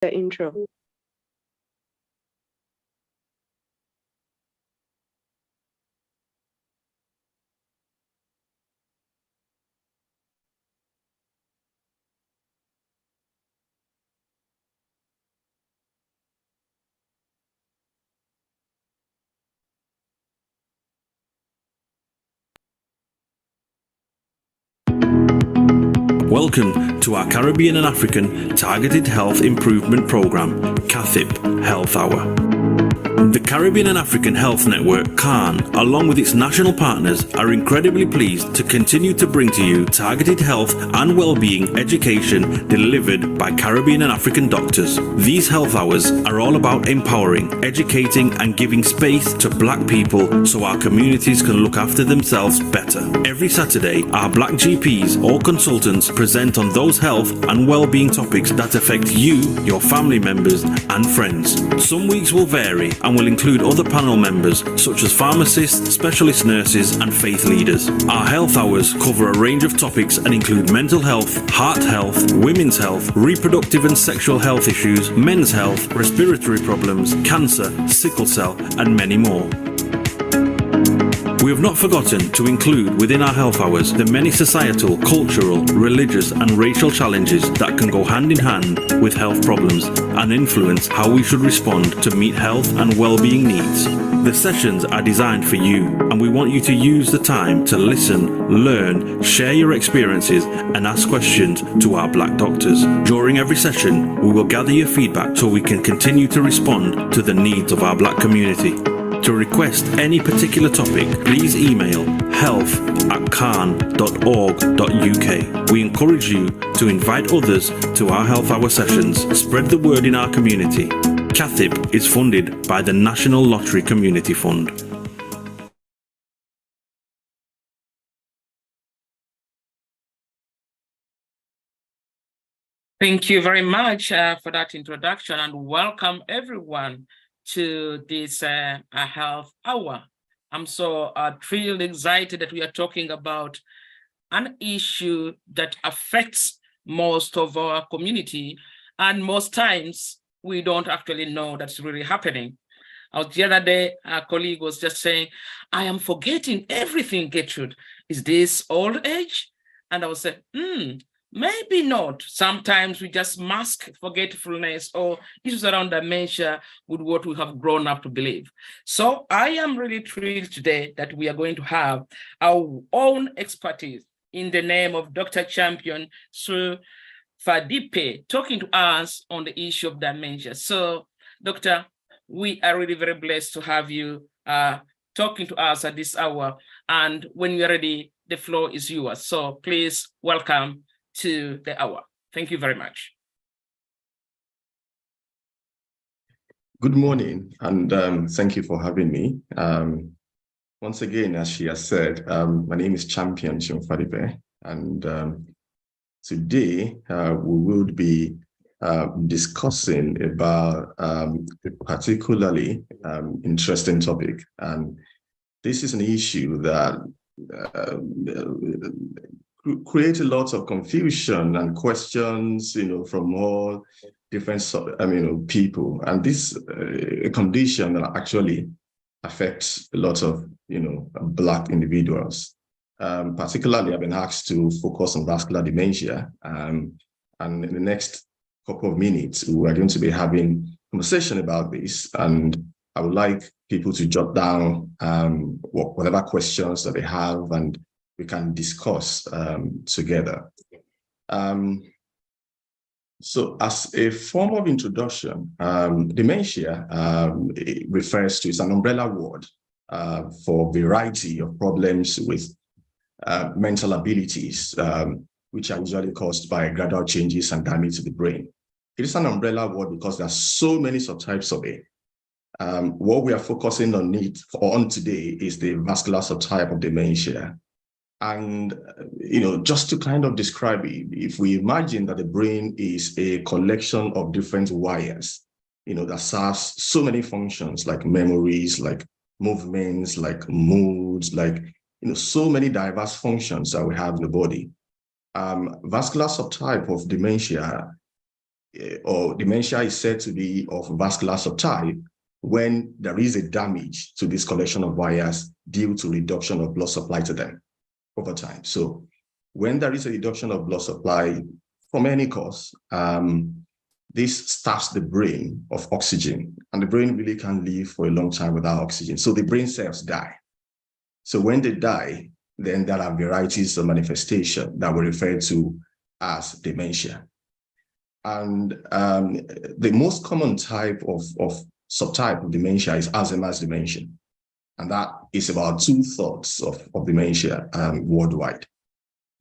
the intro. Welcome to our Caribbean and African Targeted Health Improvement Program, CATHIP Health Hour. The Caribbean and African Health Network, CAN, along with its national partners, are incredibly pleased to continue to bring to you targeted health and well-being education delivered by Caribbean and African doctors. These health hours are all about empowering, educating and giving space to Black people so our communities can look after themselves better. Every Saturday, our Black GPs or consultants present on those health and well-being topics that affect you, your family members and friends. Some weeks will vary and will include other panel members such as pharmacists, specialist nurses and faith leaders. Our health hours cover a range of topics and include mental health, heart health, women's health, reproductive and sexual health issues, men's health, respiratory problems, cancer, sickle cell and many more. We have not forgotten to include within our health hours the many societal, cultural, religious and racial challenges that can go hand in hand with health problems and influence how we should respond to meet health and well-being needs. The sessions are designed for you and we want you to use the time to listen, learn, share your experiences and ask questions to our Black doctors. During every session, we will gather your feedback so we can continue to respond to the needs of our Black community. To request any particular topic, please email health@can.org.uk. We encourage you to invite others to our health hour sessions. Spread the word in our community. CATHIP is funded by the National Lottery Community Fund. Thank you very much for that introduction and welcome everyone to this health hour. I'm so thrilled, excited that we are talking about an issue that affects most of our community, and most times we don't actually know that's really happening. The other day, a colleague was just saying, I am forgetting everything, Gertrude. Is this old age? And I was saying, maybe not. Sometimes we just mask forgetfulness or issues around dementia with what we have grown up to believe. So I am really thrilled today that we are going to have our own expertise in the name of Dr. Champion Seun-Fadipe talking to us on the issue of dementia. So, Doctor, we are really very blessed to have you talking to us at this hour. And when you're ready, the floor is yours. So please welcome to the hour. Thank you very much. Good morning, and thank you for having me. Once again, as she has said, my name is Champion Seun-Fadipe, and today we will be discussing about a particularly interesting topic. And this is an issue that create a lot of confusion and questions, from all different people. And this a condition that actually affects a lot of, Black individuals. Particularly, I've been asked to focus on vascular dementia. And in the next couple of minutes, we're going to be having a conversation about this. And I would like people to jot down whatever questions that they have, and we can discuss together. So as a form of introduction, dementia it refers to, it's an umbrella word for a variety of problems with mental abilities, which are usually caused by gradual changes and damage to the brain. It is an umbrella word because there are so many subtypes of it. What we are focusing on today is the vascular subtype of dementia. And, just to kind of describe it, if we imagine that the brain is a collection of different wires, that serves so many functions like memories, like movements, like moods, like, so many diverse functions that we have in the body. Vascular subtype of dementia or dementia is said to be of vascular subtype when there is a damage to this collection of wires due to reduction of blood supply to them over time. So when there is a reduction of blood supply from any cause, this starves the brain of oxygen, and the brain really can't live for a long time without oxygen. So the brain cells die. So when they die, then there are varieties of manifestation that we refer to as dementia. And the most common type of subtype of dementia is Alzheimer's dementia. And that is about 2/3 of dementia worldwide.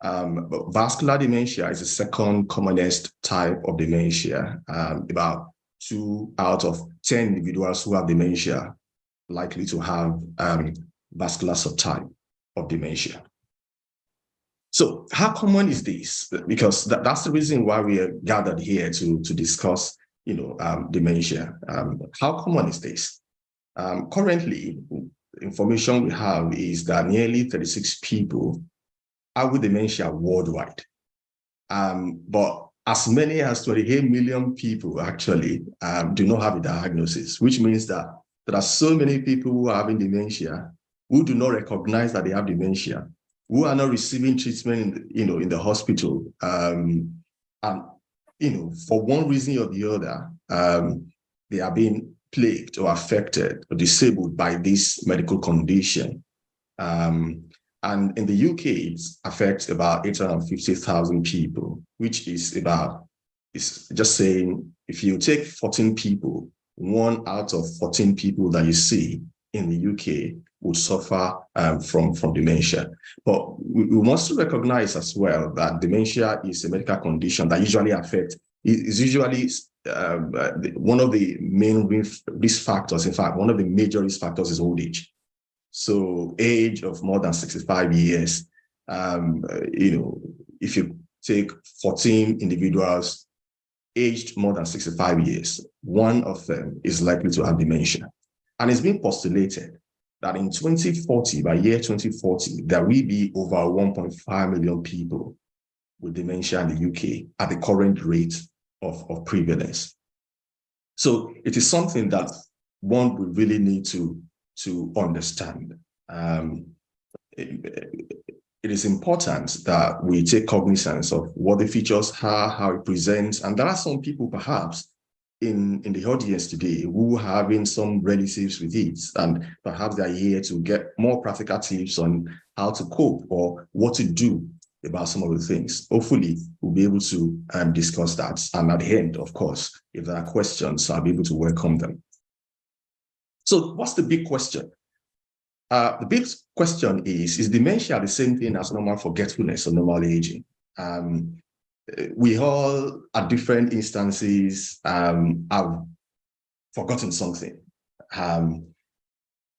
But vascular dementia is the second commonest type of dementia. About 2 out of 10 individuals who have dementia likely to have vascular subtype of dementia. So how common is this? Because that's the reason why we are gathered here to discuss, dementia. How common is this? Currently, information we have is that nearly 36 people are with dementia worldwide. But as many as 28 million people actually do not have a diagnosis, which means that there are so many people who are having dementia who do not recognize that they have dementia, who are not receiving treatment, in the hospital, and for one reason or the other, they are being plagued or affected or disabled by this medical condition. And in the UK, it affects about 850,000 people, which is it's just saying, if you take 14 people, 1 out of 14 people that you see in the UK would suffer from dementia. But we must recognize as well that dementia is a medical condition that usually is usually one of the main risk factors. In fact, one of the major risk factors is old age. So age of more than 65 years, if you take 14 individuals aged more than 65 years, 1 of them is likely to have dementia. And it's been postulated that in 2040, by year 2040, there will be over 1.5 million people with dementia in the UK at the current rate of prevalence. So it is something that one would really need to understand. It is important that we take cognizance of what the features are, how it presents, and there are some people perhaps in the audience today who are having some relatives with it, and perhaps they're here to get more practical tips on how to cope or what to do about some of the things. Hopefully, we'll be able to discuss that. And at the end, of course, if there are questions, I'll be able to welcome them. So what's the big question? The big question is dementia the same thing as normal forgetfulness or normal aging? We all, at different instances, have forgotten something.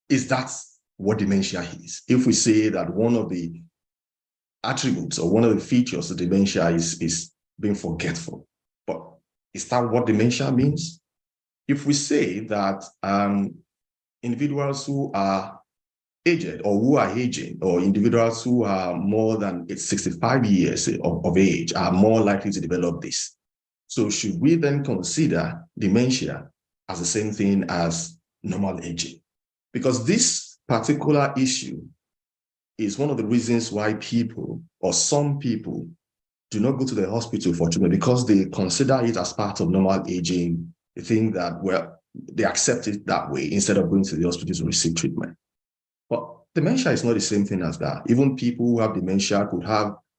Is that what dementia is? If we say that one of the attributes or one of the features of dementia is being forgetful, but is that what dementia means? If we say that individuals who are aged or who are aging, or individuals who are more than 65 years of age are more likely to develop this. So should we then consider dementia as the same thing as normal aging? Because this particular issue is one of the reasons why people, or some people, do not go to the hospital for treatment, because they consider it as part of normal aging. They think that, well, they accept it that way instead of going to the hospital to receive treatment. But dementia is not the same thing as that. Even people who have dementia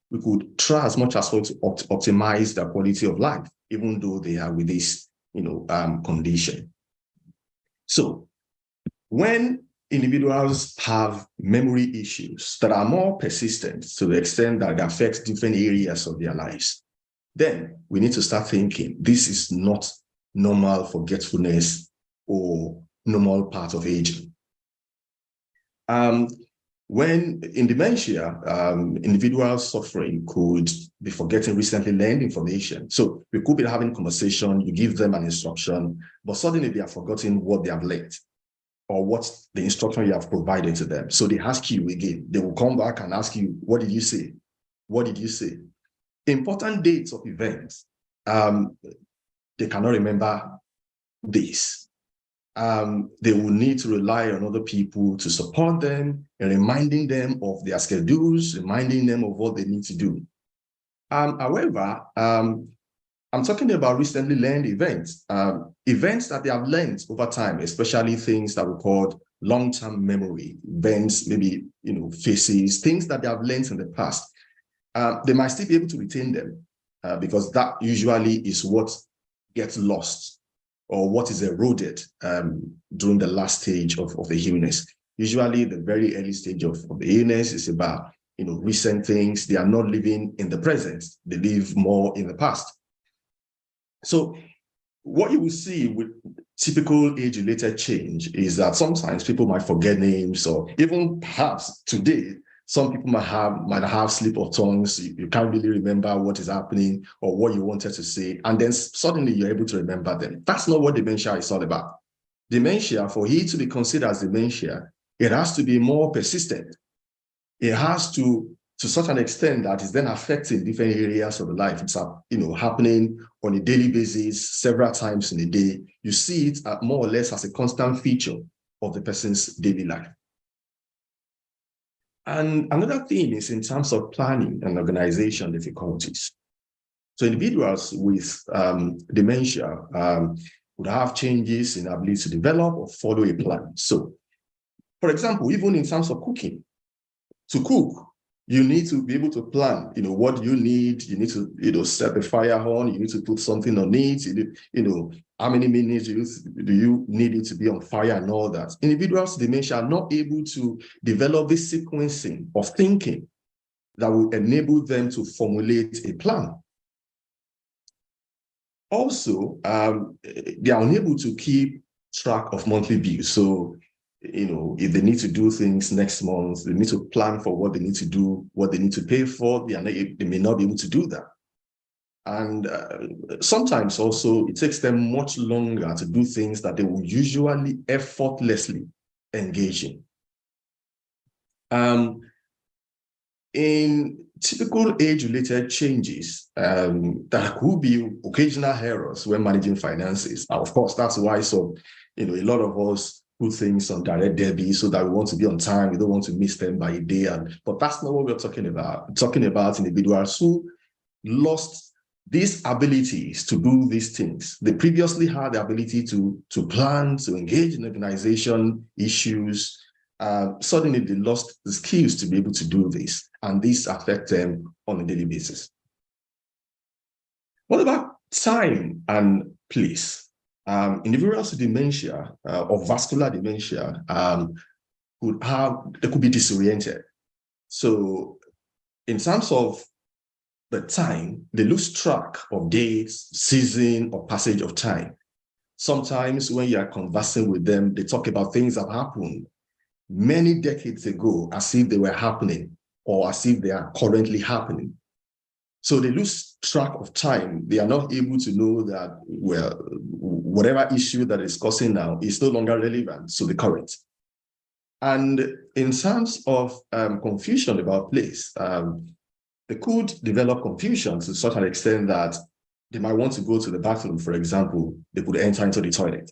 we could try as much as possible to optimize their quality of life, even though they are with this, condition. So when individuals have memory issues that are more persistent to the extent that it affects different areas of their lives, then we need to start thinking, this is not normal forgetfulness or normal part of aging. When in dementia, individuals suffering could be forgetting recently learned information. So we could be having a conversation, you give them an instruction, but suddenly they have forgotten what they have learned or what the instruction you have provided to them. So they ask you again. They will come back and ask you, what did you say? What did you say? Important dates of events. they cannot remember this. They will need to rely on other people to support them and reminding them of their schedules, reminding them of what they need to do. However, I'm talking about recently learned events, events that they have learned over time, especially things that we call long-term memory, events, maybe, faces, things that they have learned in the past. They might still be able to retain them because that usually is what gets lost or what is eroded during the last stage of the illness. Usually the very early stage of the illness is about, recent things. They are not living in the present. They live more in the past. So what you will see with typical age-related change is that sometimes people might forget names, or even perhaps today, some people might have slip of tongues. You can't really remember what is happening or what you wanted to say, and then suddenly you're able to remember them. That's not what dementia is all about. Dementia, for it to be considered as dementia, it has to be more persistent. It has to such an extent that it's then affecting different areas of the life. It's happening on a daily basis, several times in a day. You see it more or less as a constant feature of the person's daily life. And another thing is in terms of planning and organization difficulties. So individuals with dementia would have changes in ability to develop or follow a plan. So, for example, even in terms of cooking, to cook, you need to be able to plan, what you need. You need to, set the fire on. You need to put something on it. How many minutes do you need it to be on fire and all that. Individuals with dementia are not able to develop this sequencing of thinking that will enable them to formulate a plan. Also, they are unable to keep track of monthly bills. So, if they need to do things next month, they need to plan for what they need to do, what they need to pay for. They may not be able to do that. And sometimes also it takes them much longer to do things that they will usually effortlessly engage in. In typical age-related changes, there could be occasional errors when managing finances. Of course, that's why a lot of us put things on direct debit so that we want to be on time. We don't want to miss them by a day. But that's not what we're talking about. We're talking about individuals who lost these abilities to do these things. They previously had the ability to plan, to engage in organization issues. Suddenly they lost the skills to be able to do this, and this affects them on a daily basis. What about time and place? Individuals with dementia or vascular dementia they could be disoriented. So in terms of the time, they lose track of dates, season, or passage of time. Sometimes when you are conversing with them, they talk about things that happened many decades ago as if they were happening or as if they are currently happening. So they lose track of time. They are not able to know that, well, whatever issue that is causing now is no longer relevant to the current. And in terms of confusion about place, they could develop confusion to such an extent that they might want to go to the bathroom, for example. They could enter into the toilet.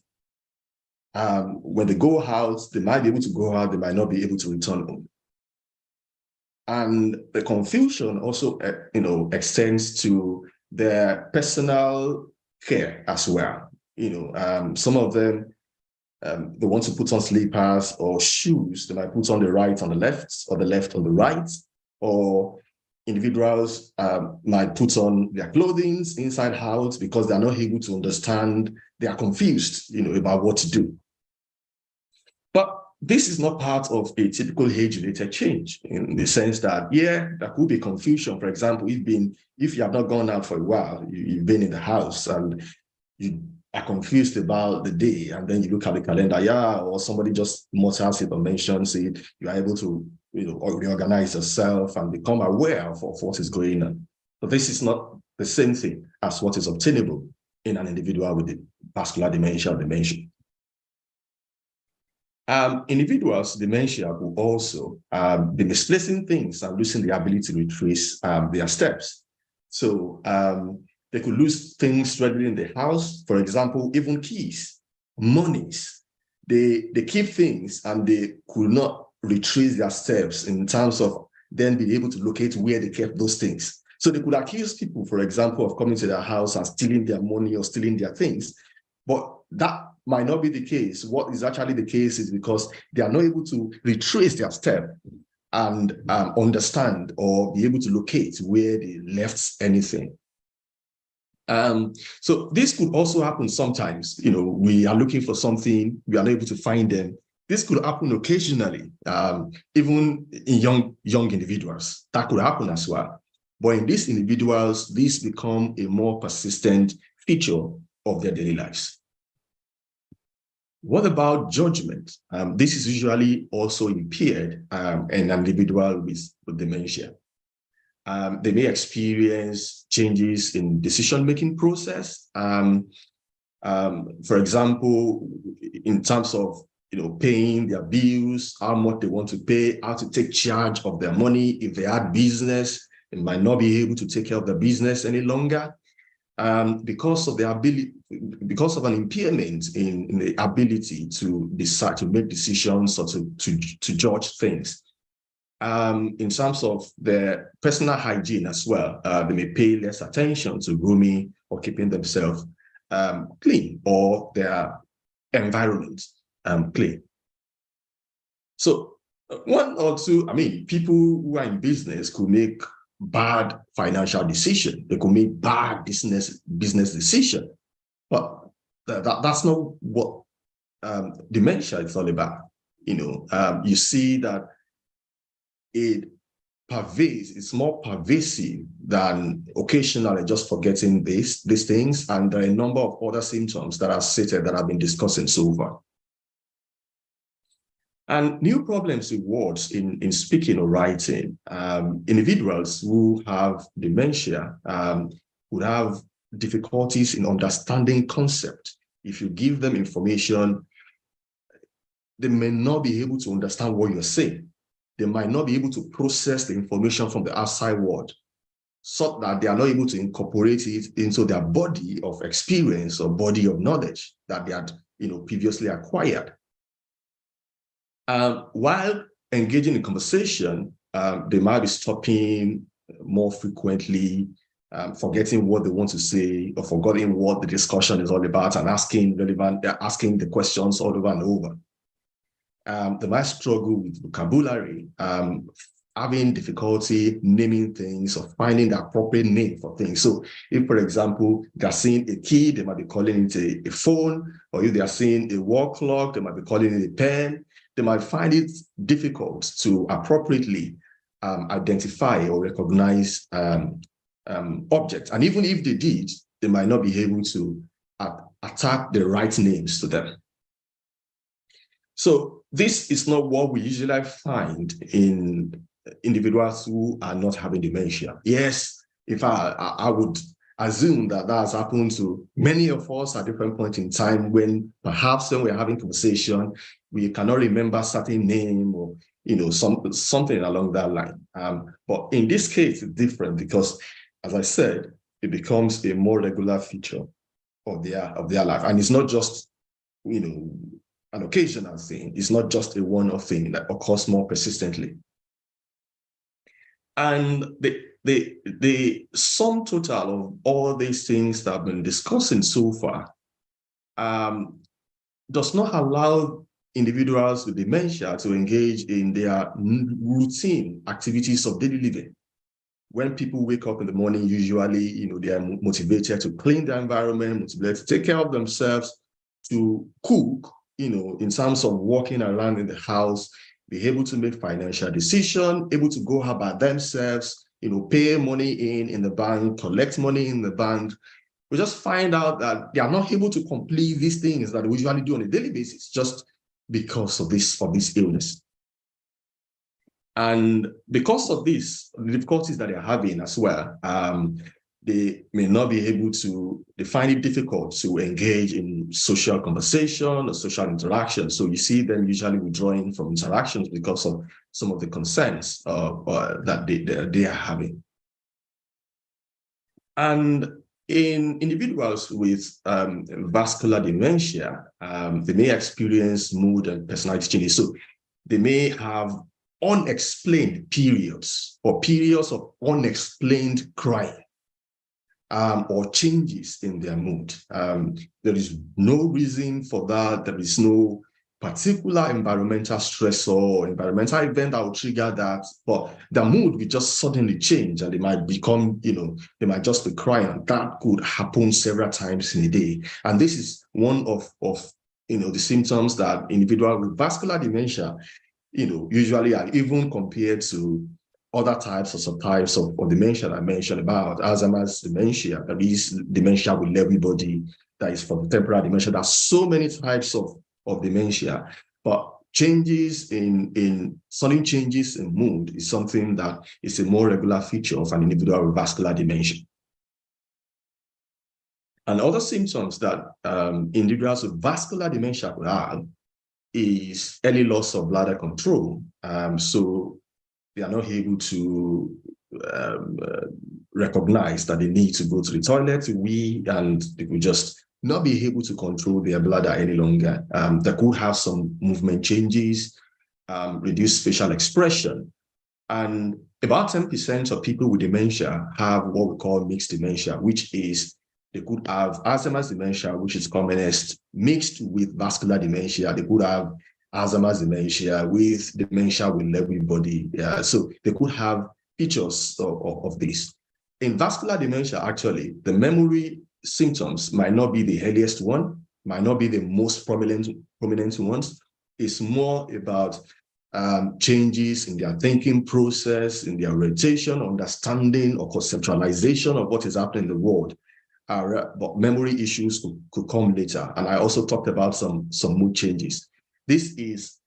When they go out, they might be able to go out, they might not be able to return home. And the confusion also, extends to their personal care as well. Some of them, they want to put on slippers or shoes. They might put on the right on the left, or the left on the right. Or individuals might put on their clothing inside out because they are not able to understand. They are confused, about what to do. But this is not part of a typical age-related change in the sense that, there could be confusion. For example, if you have not gone out for a while, you've been in the house and you are confused about the day, and then you look at the calendar, or somebody just mutters it or mentions it, you are able to, reorganize yourself and become aware of what is going on. But this is not the same thing as what is obtainable in an individual with vascular dementia or dementia. Individuals with dementia will also be misplacing things and losing the ability to retrace their steps. So They could lose things readily in the house. For example, even keys, monies. They keep things and they could not retrace their steps in terms of then being able to locate where they kept those things. So they could accuse people, for example, of coming to their house and stealing their money or stealing their things. But that might not be the case. What is actually the case is because they are not able to retrace their step and understand or be able to locate where they left anything. So this could also happen sometimes. We are looking for something, we are not able to find them. This could happen occasionally, even in young individuals. That could happen as well. But in these individuals, this become a more persistent feature of their daily lives. What about judgment? This is usually also impaired in an individual with dementia. They may experience changes in decision-making process. For example, in terms of paying their bills, how much they want to pay, how to take charge of their money. If they had business, they might not be able to take care of the business any longer. Because of the ability, because of an impairment in the ability to decide, to make decisions or to judge things. In terms of their personal hygiene as well, they may pay less attention to grooming or keeping themselves clean, or their environment clean. So one or two, people who are in business could make bad financial decision. They could make bad business decision, but that's not what dementia is all about. You see that it pervades. It's more pervasive than occasionally just forgetting these things, and there are a number of other symptoms that are stated that I've been discussing so far. And new problems with words in speaking or writing. Individuals who have dementia would have difficulties in understanding concept. If you give them information, they may not be able to understand what you're saying. They might not be able to process the information from the outside world, so that they are not able to incorporate it into their body of experience or body of knowledge that they had previously acquired. While engaging in conversation, they might be stopping more frequently, forgetting what they want to say, or forgetting what the discussion is all about, and asking the questions all over and over. They might struggle with vocabulary, having difficulty naming things or finding the appropriate name for things. So if, for example, they're seeing a key, they might be calling it a phone, or if they are seeing a wall clock, they might be calling it a pen. They might find it difficult to appropriately identify or recognize objects. And even if they did, they might not be able to attack the right names to them. So this is not what we usually find in individuals who are not having dementia. Yes, if I would assume that has happened to many of us at different points in time, when perhaps when we're having conversation, we cannot remember certain name or something along that line. But in this case, it's different because, as I said, it becomes a more regular feature of their life, and it's not just an occasional thing. It's not just a one-off thing that occurs more persistently. And the sum total of all these things that I've been discussing so far does not allow individuals with dementia to engage in their routine activities of daily living. When people wake up in the morning, usually, they are motivated to clean their environment, motivated to take care of themselves, to cook, in terms of walking around in the house, be able to make financial decisions, able to go about themselves, pay money in the bank, collect money in the bank. We just find out that they are not able to complete these things that we usually do on a daily basis, just because of this illness. And because of this, the difficulties that they're having as well, they may not be able to, they find it difficult to engage in social conversation or social interaction. So you see them usually withdrawing from interactions because of some of the concerns that they are having. And In individuals with vascular dementia, they may experience mood and personality changes. So they may have unexplained periods or periods of unexplained crying or changes in their mood. There is no reason for that. There is no particular environmental stressor or environmental event that will trigger that, but the mood will just suddenly change and they might become, they might just be crying. That could happen several times in a day. And this is one of the symptoms that individuals with vascular dementia, usually are even compared to other types or subtypes of dementia I mentioned about. Alzheimer's dementia, there is dementia with Lewy body, that is for the temporal dementia. There are so many types of dementia, but changes in sudden changes in mood is something that is a more regular feature of an individual with vascular dementia. And other symptoms that individuals with vascular dementia could have is early loss of bladder control. So they are not able to recognize that they need to go to the toilet to wee, and they will just not be able to control their bladder any longer. They could have some movement changes, reduced facial expression. And about 10% of people with dementia have what we call mixed dementia, which is they could have Alzheimer's dementia, which is commonest, mixed with vascular dementia. They could have Alzheimer's dementia with dementia with Lewy body. So they could have features of this. In vascular dementia, actually, the memory symptoms might not be the earliest one, might not be the most prominent ones. It's more about changes in their thinking process, in their orientation, understanding, or conceptualization of what is happening in the world. But memory issues could come later. And I also talked about some mood changes. This is,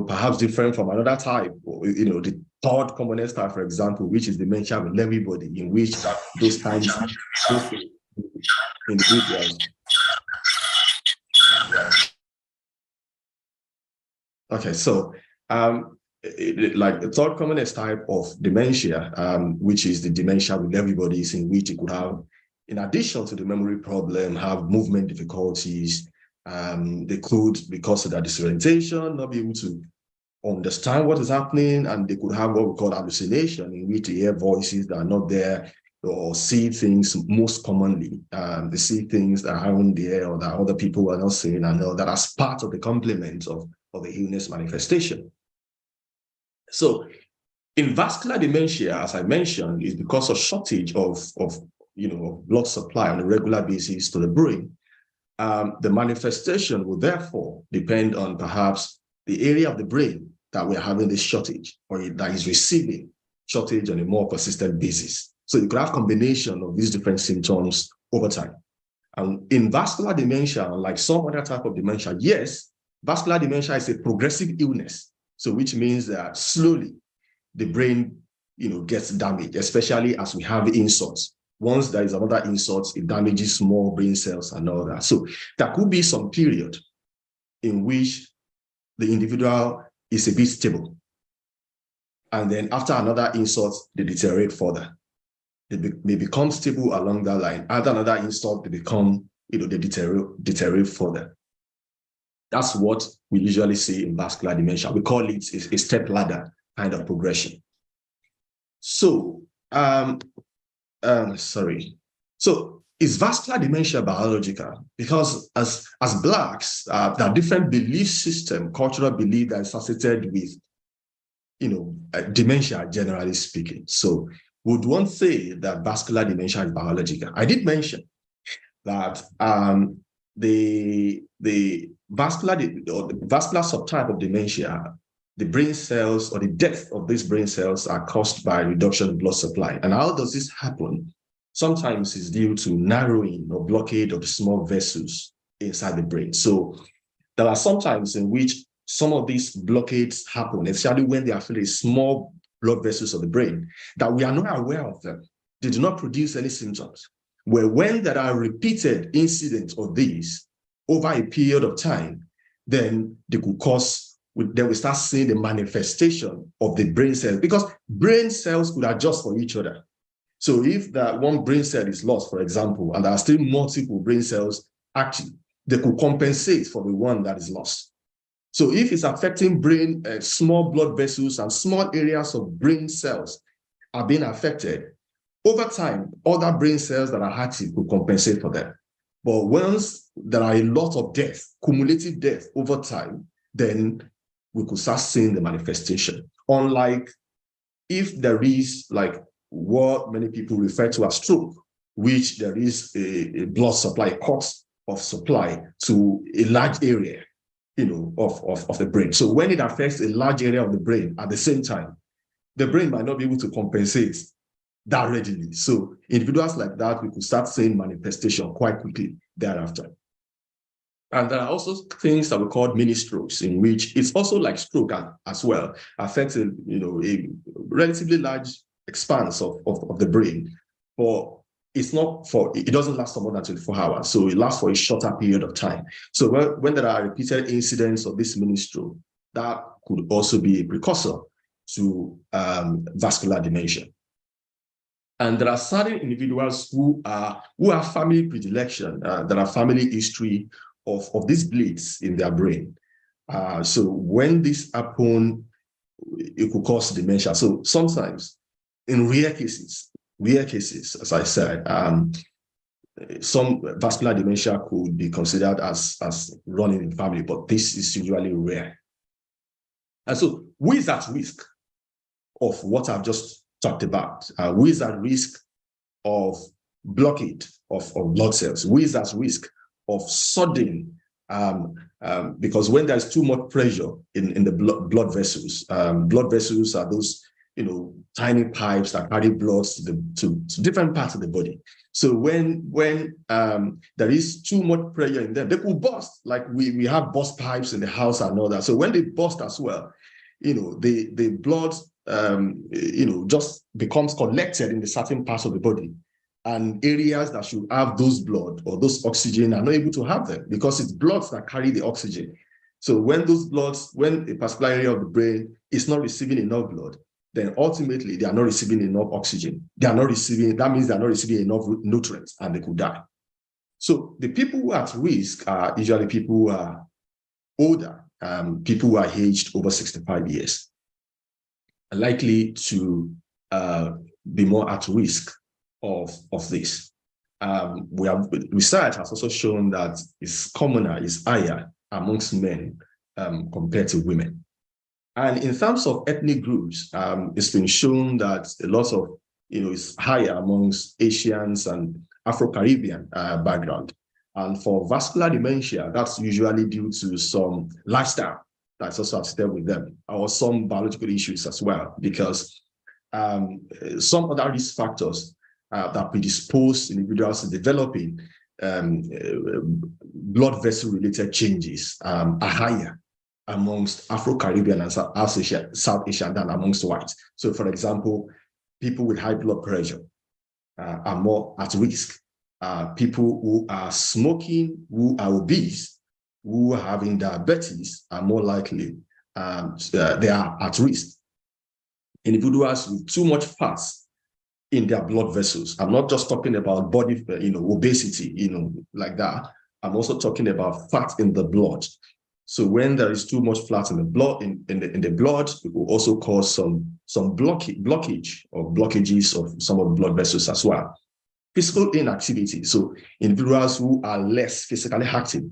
perhaps different from another type, the third commonest type, for example, which is dementia with Lewy body, in which those kinds of individuals. Okay, so like the third commonest type of dementia, which is the dementia with Lewy body, is in which it could have, in addition to the memory problem, have movement difficulties. They could, because of their disorientation, not be able to understand what is happening, and they could have what we call hallucination, in which they hear voices that are not there, or see things. Most commonly, they see things that aren't there, or that other people are not seeing, and know that as part of the complement of the illness manifestation. So in vascular dementia, as I mentioned, is because of shortage of blood supply on a regular basis to the brain. The manifestation will therefore depend on perhaps the area of the brain that we're having this shortage, or that is receiving shortage on a more consistent basis. So you could have combination of these different symptoms over time. And in vascular dementia, like some other type of dementia, yes, vascular dementia is a progressive illness. So which means that slowly the brain, gets damaged, especially as we have insults. Once there is another insult, it damages small brain cells and all that. So there could be some period in which the individual is a bit stable. And then after another insult, they deteriorate further. They become stable along that line. After another insult, they become, they deteriorate further. That's what we usually see in vascular dementia. We call it a step ladder kind of progression. So, So is vascular dementia biological? Because as Blacks, there are different belief system, cultural belief that is associated with, dementia, generally speaking. So would one say that vascular dementia is biological? I did mention that the vascular subtype of dementia, the brain cells or the death of these brain cells are caused by reduction in blood supply. And how does this happen? Sometimes it's due to narrowing or blockade of the small vessels inside the brain. So there are some times in which some of these blockades happen, especially when they are filling small blood vessels of the brain, that we are not aware of them. They do not produce any symptoms. Where when there are repeated incidents of these over a period of time, then they could cause, then we start seeing the manifestation of the brain cells, because brain cells could adjust for each other. So if that one brain cell is lost, for example, and there are still multiple brain cells active, they could compensate for the one that is lost. So if it's affecting brain, small blood vessels and small areas of brain cells are being affected, over time, other brain cells that are active could compensate for them. But once there are a lot of death, cumulative death over time, then we could start seeing the manifestation. Unlike if there is like what many people refer to as stroke, which there is a blood supply, a cut of supply to a large area, of the brain. So when it affects a large area of the brain at the same time, the brain might not be able to compensate that readily. So individuals like that, we could start seeing manifestation quite quickly thereafter. And there are also things that we call mini strokes, in which it's also like stroke as well, affects a relatively large expanse of the brain, but it doesn't last for more than 24 hours. So it lasts for a shorter period of time. So when there are repeated incidents of this mini stroke, that could also be a precursor to vascular dementia. And there are certain individuals who have family predilection, that are family history of these bleeds in their brain. So when this happens, it could cause dementia. So sometimes, in rare cases, as I said, some vascular dementia could be considered as running in family, but this is usually rare. And so who is at risk of what I've just talked about? Who is at risk of blockade of blood cells? Who is at risk of sudden, because when there's too much pressure in the blood vessels are those tiny pipes that carry blood to different parts of the body. So when there is too much pressure in them, they could burst. Like we have burst pipes in the house and all that. So when they burst as well, the blood just becomes collected in the certain parts of the body, and areas that should have those blood or those oxygen are not able to have them because it's bloods that carry the oxygen. So when a particular area of the brain is not receiving enough blood, then ultimately they are not receiving enough oxygen. That means they're not receiving enough nutrients and they could die. So the people who are at risk are usually people who are older, people who are aged over 65 years, are likely to be more at risk of this. Research has also shown that it's higher amongst men compared to women. And in terms of ethnic groups, it's been shown that a lot of, it's higher amongst Asians and Afro-Caribbean background. And for vascular dementia, that's usually due to some lifestyle that's also associated with them, or some biological issues as well, because some other risk factors that predispose individuals to developing blood vessel related changes are higher amongst Afro-Caribbean and South Asian than amongst whites. So for example, people with high blood pressure are more at risk. People who are smoking, who are obese, who are having diabetes are more likely, they are at risk. Individuals with too much fat in their blood vessels. I'm not just talking about body, obesity, like that. I'm also talking about fat in the blood. So when there is too much fat in the blood, in the blood, it will also cause some blockage or blockages of some of the blood vessels as well. Physical inactivity. So individuals who are less physically active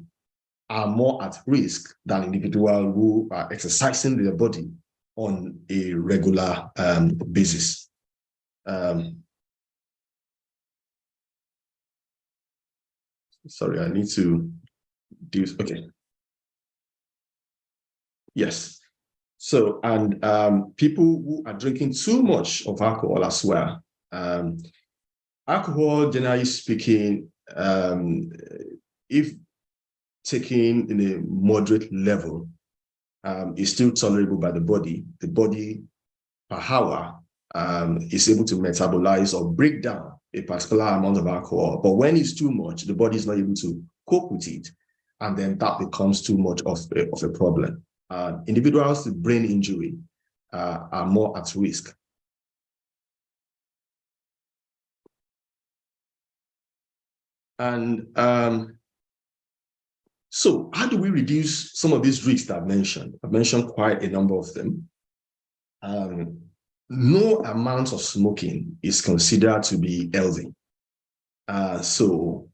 are more at risk than individuals who are exercising their body on a regular basis. Sorry, I need to do, okay. Yes. So, and people who are drinking too much of alcohol as well. Alcohol, generally speaking, if taken in a moderate level, is still tolerable by the body. The body, per hour, is able to metabolize or break down a particular amount of alcohol. But when it's too much, the body is not able to cope with it. And then that becomes too much of a problem. Individuals with brain injury are more at risk. And so how do we reduce some of these risks that I've mentioned? I've mentioned quite a number of them. No amount of smoking is considered to be healthy. So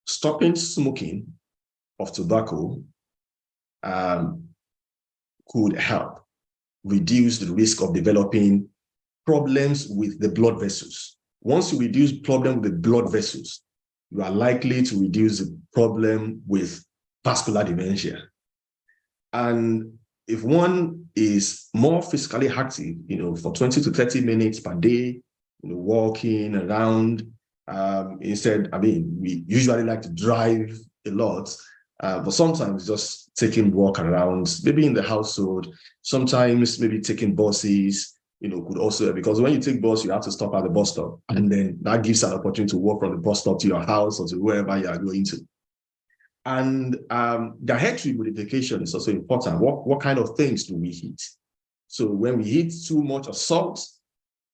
stopping smoking of tobacco could help reduce the risk of developing problems with the blood vessels. Once you reduce problem with the blood vessels, you are likely to reduce the problem with vascular dementia. And if one is more physically active, for 20 to 30 minutes per day, walking around, we usually like to drive a lot, but sometimes just taking walk around, maybe in the household, sometimes maybe taking buses, could also, because when you take bus, you have to stop at the bus stop, and then that gives an opportunity to walk from the bus stop to your house or to wherever you are going to. And dietary modification is also important. What kind of things do we eat? So when we eat too much of salt,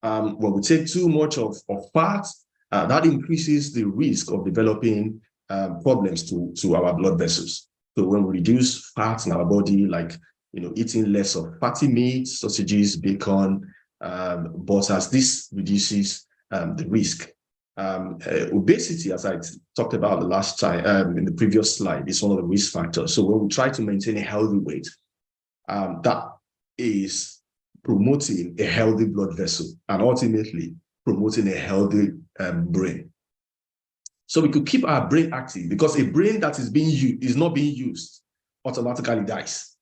when we take too much of fat, that increases the risk of developing problems to our blood vessels. So when we reduce fat in our body, like eating less of fatty meats, sausages, bacon, butters, this reduces the risk. Obesity, as I talked about the last time in the previous slide, is one of the risk factors. So when we try to maintain a healthy weight, that is promoting a healthy blood vessel and ultimately promoting a healthy brain. So we could keep our brain active, because a brain that is not being used automatically dies.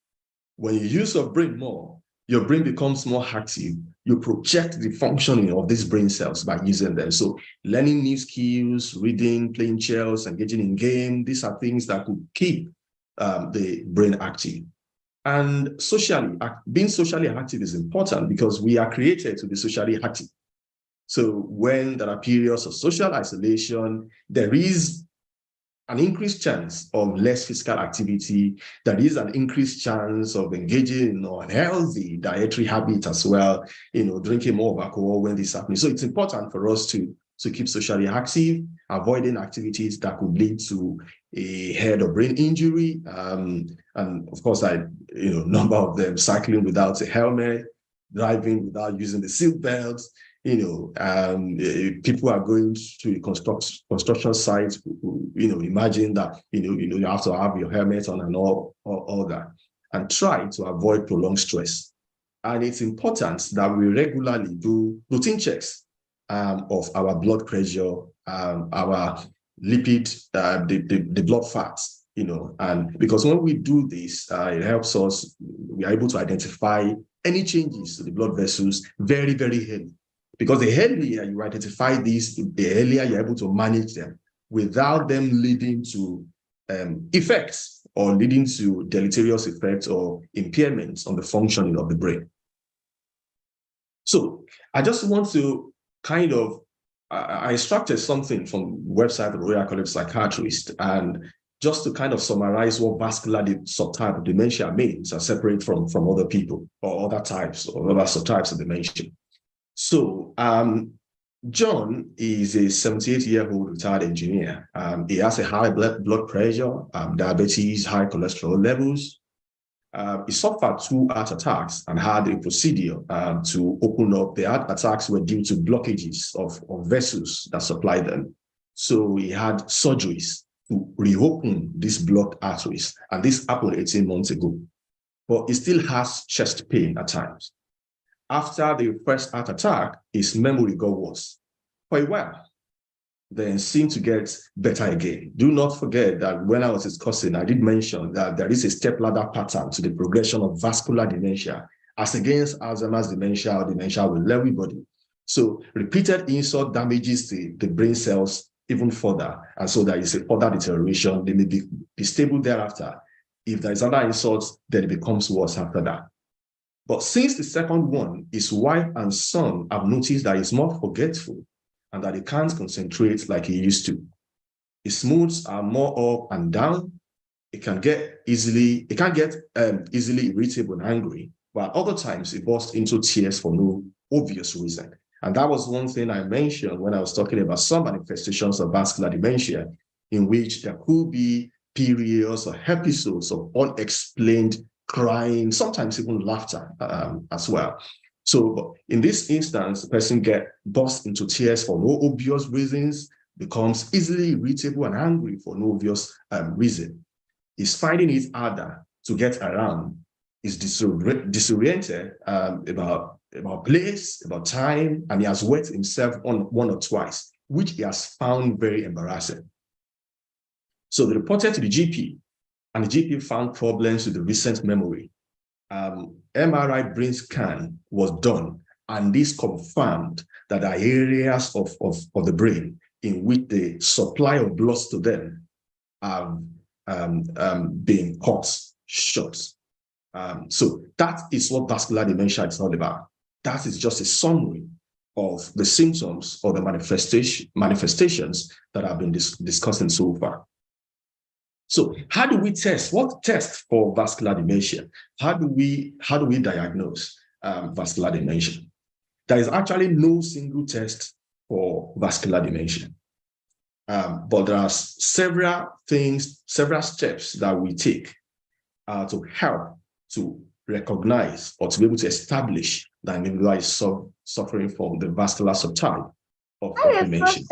When you use your brain more, your brain becomes more active. You project the functioning of these brain cells by using them. So learning new skills, reading, playing chess, engaging in game, these are things that could keep the brain active. And being socially active is important, because we are created to be socially active. So when there are periods of social isolation, there is an increased chance of less physical activity. There is an increased chance of engaging in unhealthy dietary habits as well, drinking more of alcohol when this is happening. So it's important for us to keep socially active, avoiding activities that could lead to a head or brain injury. And of course, number of them: cycling without a helmet, driving without using the seat belts. People are going to a construction site, imagine that, you have to have your helmet on and all that, and try to avoid prolonged stress. And it's important that we regularly do routine checks of our blood pressure, our lipid, the blood fats, and because when we do this, it helps us, we are able to identify any changes to the blood vessels very, very early. Because the earlier you identify these, the earlier you're able to manage them without them leading to effects or leading to deleterious effects or impairments on the functioning of the brain. So I just want to I extracted something from the website of the Royal College of Psychiatrists, and just to kind of summarize what vascular subtype of dementia means and separate from other people or other types or other subtypes of dementia. So John is a 78-year-old retired engineer. He has a high blood pressure, diabetes, high cholesterol levels. He suffered 2 heart attacks and had a procedure to open up. The heart attacks were due to blockages of vessels that supply them. So he had surgeries to reopen these blocked arteries. And this happened 18 months ago. But he still has chest pain at times. After the first heart attack, his memory got worse for a while, then seemed to get better again. Do not forget that when I was discussing, I did mention that there is a stepladder pattern to the progression of vascular dementia as against Alzheimer's dementia or dementia with Lewy body. So repeated insult damages the brain cells even further. And so there is a further deterioration. They may be stable thereafter. If there is another insult, then it becomes worse after that. But since the second one, his wife and son have noticed that he's more forgetful and that he can't concentrate like he used to. His moods are more up and down. He can get easily irritable and angry, but other times he bursts into tears for no obvious reason. And that was one thing I mentioned when I was talking about some manifestations of vascular dementia. in which there could be periods or episodes of unexplained crying, sometimes even laughter as well. So in this instance, the person bursts into tears for no obvious reasons, becomes easily irritable and angry for no obvious reason, is finding it harder to get around, is disoriented about place, about time, and he has wet himself on one or twice, which he has found very embarrassing. So they reported to the GP, and the GP found problems with the recent memory. MRI brain scan was done, and this confirmed that there are areas of the brain in which the supply of blood to them have been cut short. So that is what vascular dementia is all about. That is just a summary of the symptoms or the manifestations that have been discussing so far. So how do we test? What test for vascular dementia? How do we diagnose vascular dementia? There is actually no single test for vascular dementia. But there are several steps that we take to help to recognize or to be able to establish that an individual is suffering from the vascular subtype of dementia.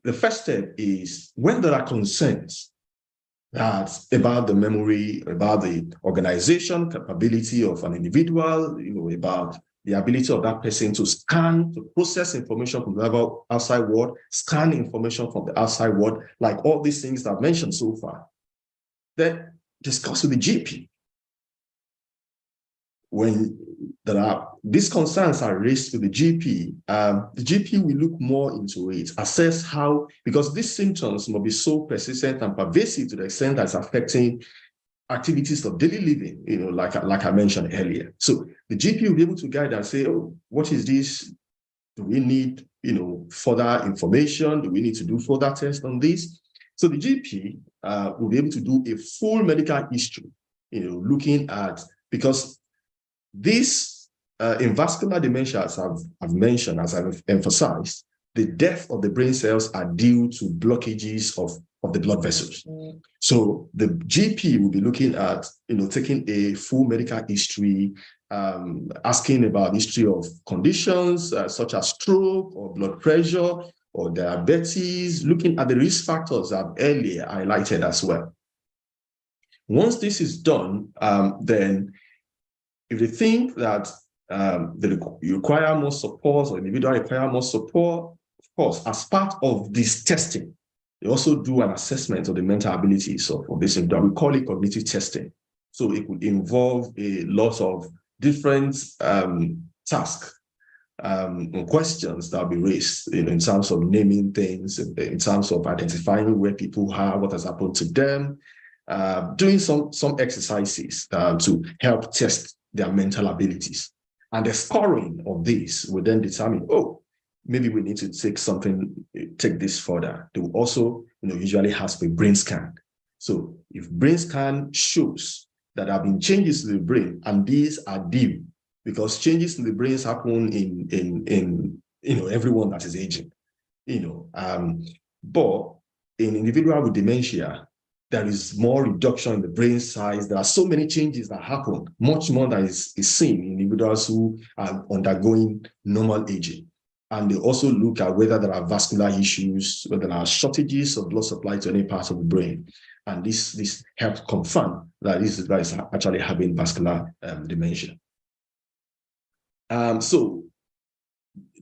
The first step is when there are concerns about the memory, about the organization capability of an individual, about the ability of that person to scan, to process information from the outside world, scan information from the outside world, like all these things that I've mentioned so far, then discuss with the GP. When these concerns are raised to the GP will look more into it, assess how, because these symptoms may be so persistent and pervasive to the extent that it's affecting activities of daily living, like I mentioned earlier. So the GP will be able to guide and say, oh, what is this? Do we need, further information? Do we need to do further tests on this? So the GP will be able to do a full medical history, looking at, because this in vascular dementia, as I've mentioned, as I've emphasized, the death of the brain cells are due to blockages of the blood vessels. So the GP will be looking at, taking a full medical history, asking about history of conditions such as stroke or blood pressure or diabetes, looking at the risk factors I've earlier highlighted as well. Once this is done, then if they think that you require more support or individual require more support, of course, as part of this testing, they also do an assessment of the mental abilities of this individual. We call it cognitive testing. So it would involve a lot of different tasks and questions that will be raised in terms of naming things, in terms of identifying where people are, what has happened to them, doing some exercises to help test their mental abilities. And the scoring of this will then determine, oh, maybe we need to take this further. They will also, usually ask for a brain scan. So if brain scan shows that there have been changes to the brain, and these are due, because changes in the brains happen in everyone that is aging, but in individual with dementia, there is more reduction in the brain size. There are so many changes that happen, much more than is seen in individuals who are undergoing normal aging. And they also look at whether there are vascular issues, whether there are shortages of blood supply to any part of the brain. And this helps confirm that this guy is actually having vascular dementia. So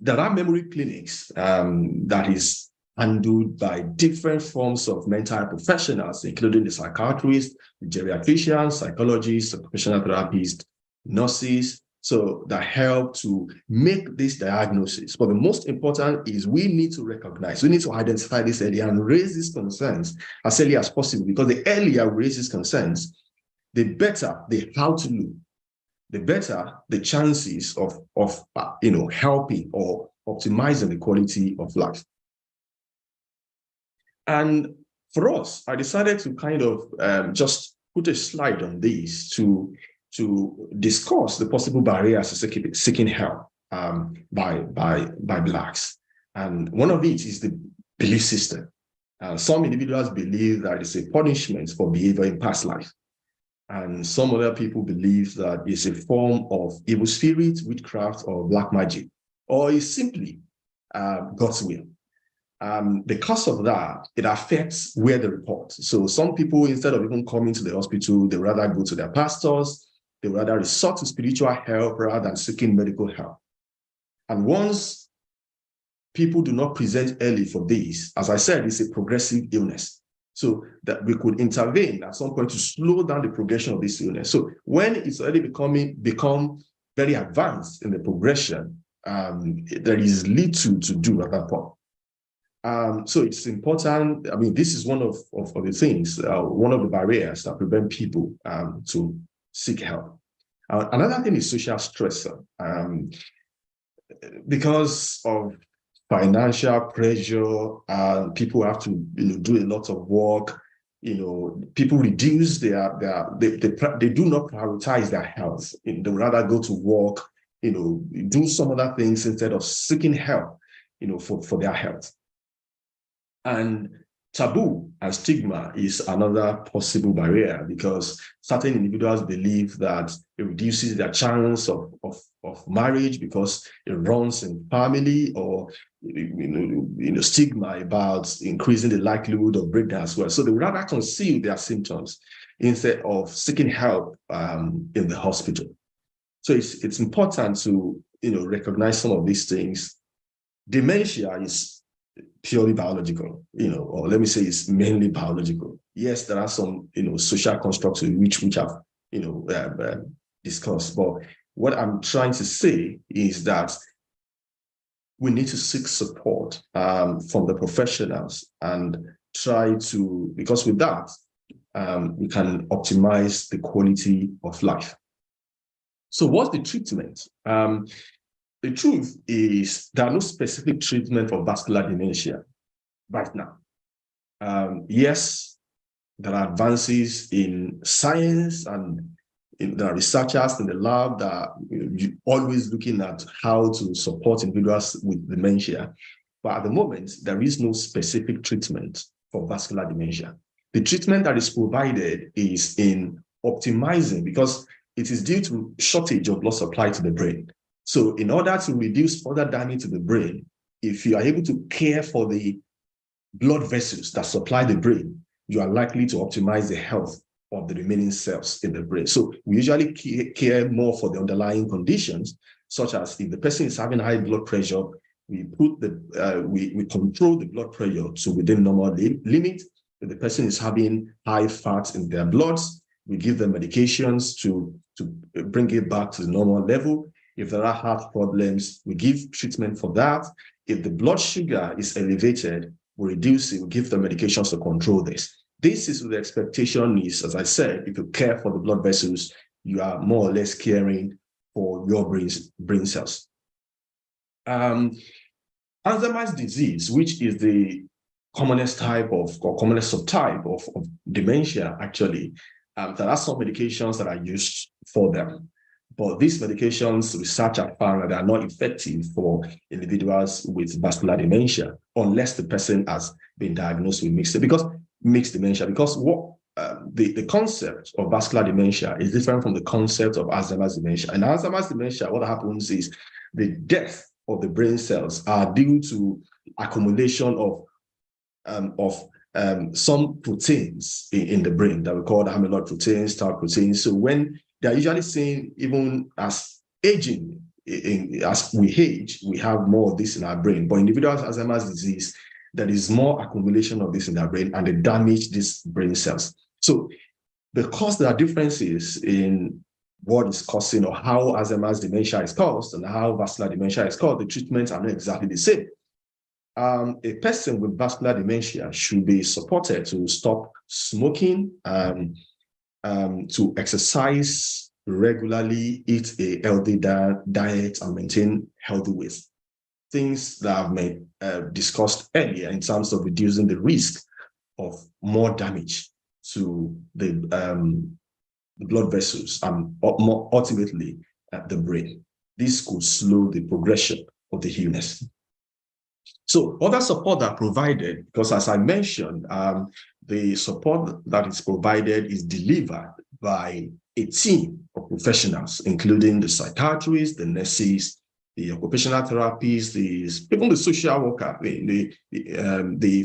there are memory clinics that is handled by different forms of mental health professionals, including the psychiatrist, the geriatricians, psychologists, occupational therapists, nurses, so that help to make this diagnosis. But the most important is we need to recognize, we need to identify this early and raise these concerns as early as possible, because the earlier we raise these concerns, the better the how to look, the better the chances of helping or optimizing the quality of life. And for us, I decided to kind of just put a slide on this to discuss the possible barriers to seeking help. by Blacks. And one of it is the belief system. Some individuals believe that it's a punishment for behavior in past life. And some other people believe that it's a form of evil spirit, witchcraft, or black magic, or it's simply God's will. Because of that, it affects where they report. So some people, instead of even coming to the hospital, they rather go to their pastors, they rather resort to spiritual help rather than seeking medical help. And once people do not present early for this, as I said, it's a progressive illness. So that we could intervene at some point to slow down the progression of this illness. So when it's already become very advanced in the progression, there is little to do at that point. So it's important. I mean, this is one of the things, one of the barriers that prevent people to seek help. Another thing is social stress. Because of financial pressure, people have to do a lot of work. People reduce they do not prioritize their health. They rather go to work, do some other things instead of seeking help, for their health. And taboo and stigma is another possible barrier, because certain individuals believe that it reduces their chance of marriage because it runs in family, or stigma about increasing the likelihood of breakdown as well. So they would rather conceal their symptoms instead of seeking help in the hospital. So it's important to recognize some of these things. Dementia is purely biological, or let me say it's mainly biological. Yes, there are some, social constructs which have, discussed. But what I'm trying to say is that we need to seek support from the professionals and try to, because with that, we can optimize the quality of life. So what's the treatment? The truth is there are no specific treatment for vascular dementia right now. Yes, there are advances in science, and there are researchers in the lab that are always looking at how to support individuals with dementia. But at the moment, there is no specific treatment for vascular dementia. The treatment that is provided is in optimizing, because it is due to shortage of blood supply to the brain. So in order to reduce further damage to the brain, if you are able to care for the blood vessels that supply the brain, you are likely to optimize the health of the remaining cells in the brain. So we usually care more for the underlying conditions, such as if the person is having high blood pressure, we put we control the blood pressure to within normal limit. If the person is having high fat in their bloods, we give them medications to bring it back to the normal level. If there are heart problems, we give treatment for that. If the blood sugar is elevated, we reduce it, we give them medications to control this. This is the expectation is, as I said, if you care for the blood vessels, you are more or less caring for your brain cells. Alzheimer's disease, which is the commonest type of, or commonest subtype of dementia, actually, there are some medications that are used for them. But these medications, research have found that they are not effective for individuals with vascular dementia, unless the person has been diagnosed with mixed dementia. Because what the concept of vascular dementia is different from the concept of Alzheimer's dementia. In Alzheimer's dementia, what happens is the death of the brain cells are due to accumulation of some proteins in the brain that we call the amyloid proteins, tau proteins. So when they're usually saying, even as aging, as we age, we have more of this in our brain. But individuals with Alzheimer's disease, there is more accumulation of this in their brain, and they damage these brain cells. So because there are differences in what is causing, or how Alzheimer's dementia is caused and how vascular dementia is caused, the treatments are not exactly the same. A person with vascular dementia should be supported to stop smoking, to exercise regularly, eat a healthy diet, and maintain healthy weight. Things that I've been discussed earlier in terms of reducing the risk of more damage to the blood vessels and more ultimately the brain. this could slow the progression of the illness. So other support that are provided, because as I mentioned, the support that is provided is delivered by a team of professionals, including the psychiatrists, the nurses, the occupational therapists, even the social worker, the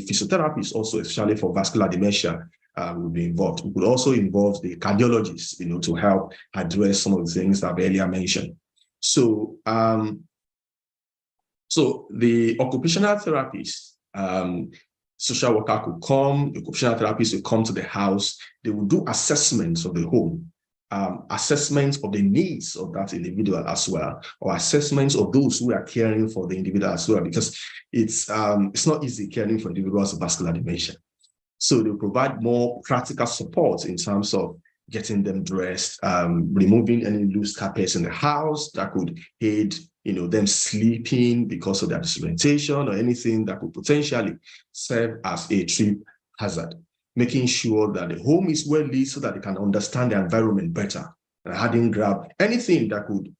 physiotherapists also, especially for vascular dementia, will be involved. It would also involve the cardiologists, to help address some of the things that I've earlier mentioned. So, so the occupational therapist, social worker could come, the occupational therapist will come to the house, they will do assessments of the home, assessments of the needs of that individual as well, or assessments of those who are caring for the individual as well, because it's not easy caring for individuals with vascular dementia. So they provide more practical support in terms of getting them dressed, removing any loose carpets in the house that could aid them sleeping because of their disorientation, or anything that could potentially serve as a trip hazard, making sure that the home is well lit so that they can understand the environment better, and having grab anything that could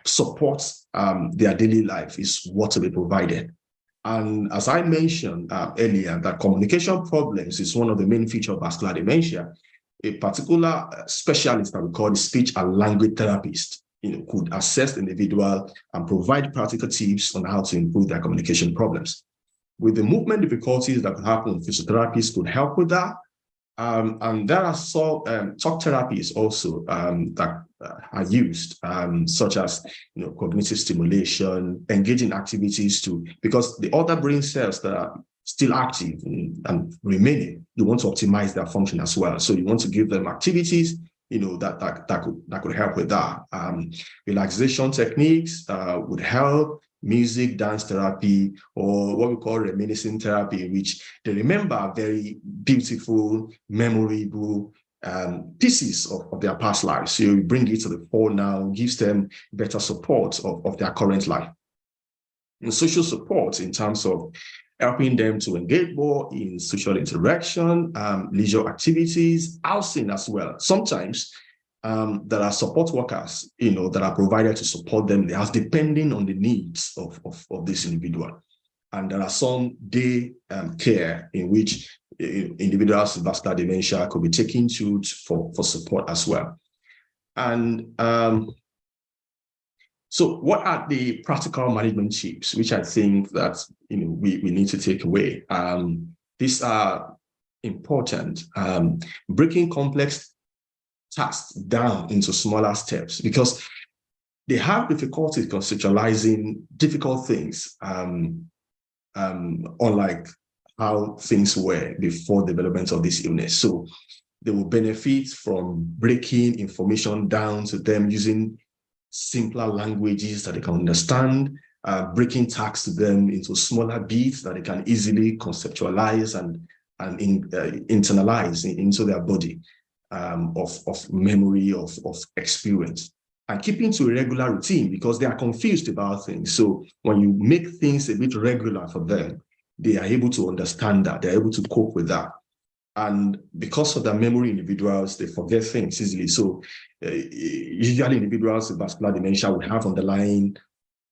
support their daily life is what to be provided. And as I mentioned earlier, that communication problems is one of the main features of vascular dementia. A particular specialist that we call the speech and language therapist, could assess the individual and provide practical tips on how to improve their communication problems. With the movement difficulties that could happen, physiotherapists could help with that. And there are some talk therapies also that are used, such as cognitive stimulation, engaging activities because the other brain cells that are still active and remaining, you want to optimize their function as well. So you want to give them activities that could help with that. Relaxation techniques would help, music, dance therapy, or what we call reminiscing therapy, in which they remember very beautiful, memorable pieces of their past lives. So you bring it to the fore now, gives them better support of their current life. And social support in terms of helping them to engage more in social interaction, leisure activities, housing as well. Sometimes there are support workers, that are provided to support them in the house, depending on the needs of this individual. And there are some day care in which individuals with vascular dementia could be taken to for support as well. And so what are the practical management tips, which I think that we need to take away? These are important. Breaking complex tasks down into smaller steps, because they have difficulty conceptualizing difficult things, unlike how things were before development of this illness. So they will benefit from breaking information down to them using simpler languages that they can understand, breaking tasks to them into smaller bits that they can easily conceptualize and internalize into their body, of memory, of experience, and keeping to a regular routine, because they are confused about things. So when you make things a bit regular for them, they are able to understand that, they're able to cope with that. And because of their memory, individuals, they forget things easily. So usually individuals with vascular dementia would have underlying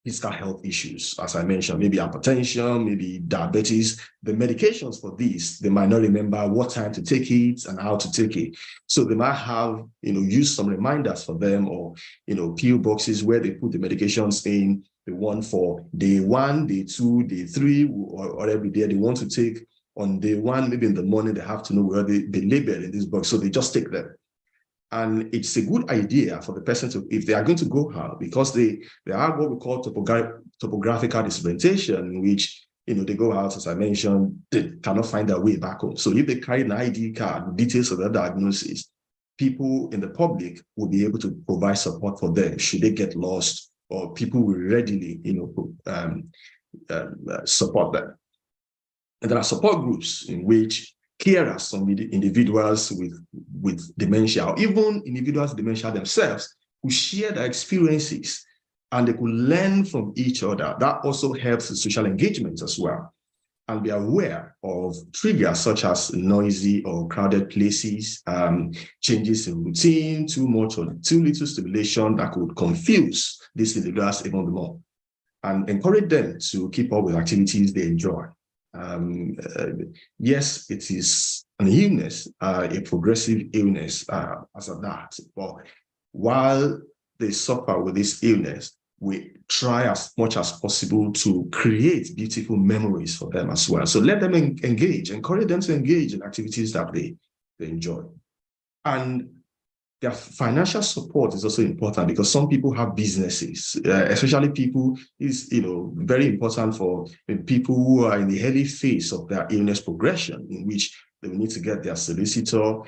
physical health issues, as I mentioned, maybe hypertension, maybe diabetes. The medications for these, they might not remember what time to take it and how to take it. So they might have, use some reminders for them, or, pill boxes where they put the medications in, the one for day 1, day 2, day 3, or every day they want to take. On day 1, maybe in the morning, they have to know where they label in this box, so they just take them. And it's a good idea for the person to, if they are going to go out, because they are what we call topographical disorientation, in which they go out, as I mentioned, they cannot find their way back home. So if they carry an ID card with details of their diagnosis, people in the public will be able to provide support for them should they get lost, or people will readily support them. And there are support groups in which carers, some individuals with dementia, or even individuals with dementia themselves, who share their experiences, and they could learn from each other. That also helps in social engagement as well. and be aware of triggers such as noisy or crowded places, changes in routine, too much or too little stimulation that could confuse these individuals even more, and encourage them to keep up with activities they enjoy. Yes, it is an illness, a progressive illness as of that, but while they suffer with this illness, we try as much as possible to create beautiful memories for them as well. So let them engage, encourage them to engage in activities that they enjoy. And their financial support is also important, because some people have businesses, especially people is, very important for people who are in the early phase of their illness progression, in which they will need to get their solicitor,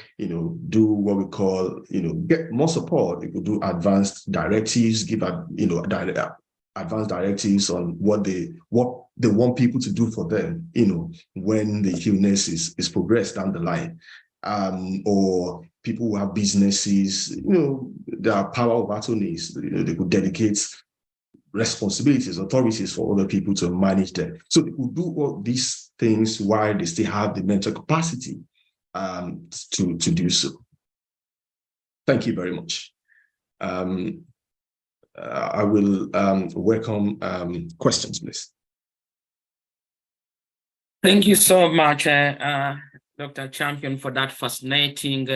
do what we call, get more support. They could do advanced directives, give advanced directives on what they want people to do for them, when the illness is progressed down the line. Or people who have businesses, their power of attorneys, they could dedicate responsibilities, authorities for other people to manage them. So they could do all these things while they still have the mental capacity to do so. Thank you very much. I will welcome questions, please. Thank you so much, Dr. Champion, for that fascinating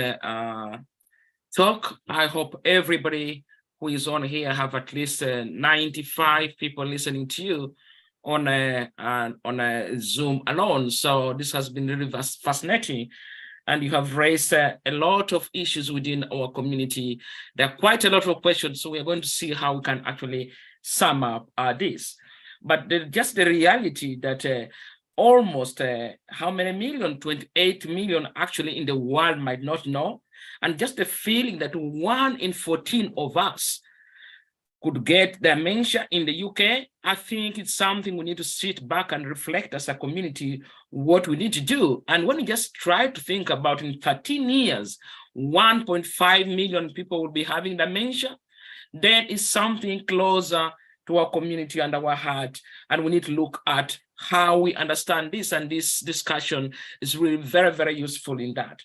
talk. I hope everybody who is on here have at least 95 people listening to you on a Zoom alone. So this has been really fascinating, and you have raised a lot of issues within our community. There are quite a lot of questions, so we're going to see how we can actually sum up this. But just the reality that almost how many million, 28 million actually in the world might not know. And just the feeling that 1 in 14 of us could get dementia in the UK, I think it's something we need to sit back and reflect as a community what we need to do. And when we just try to think about in 13 years, 1.5 million people will be having dementia, that is something closer to our community and our heart. And we need to look at how we understand this, and this discussion is really very, very useful in that.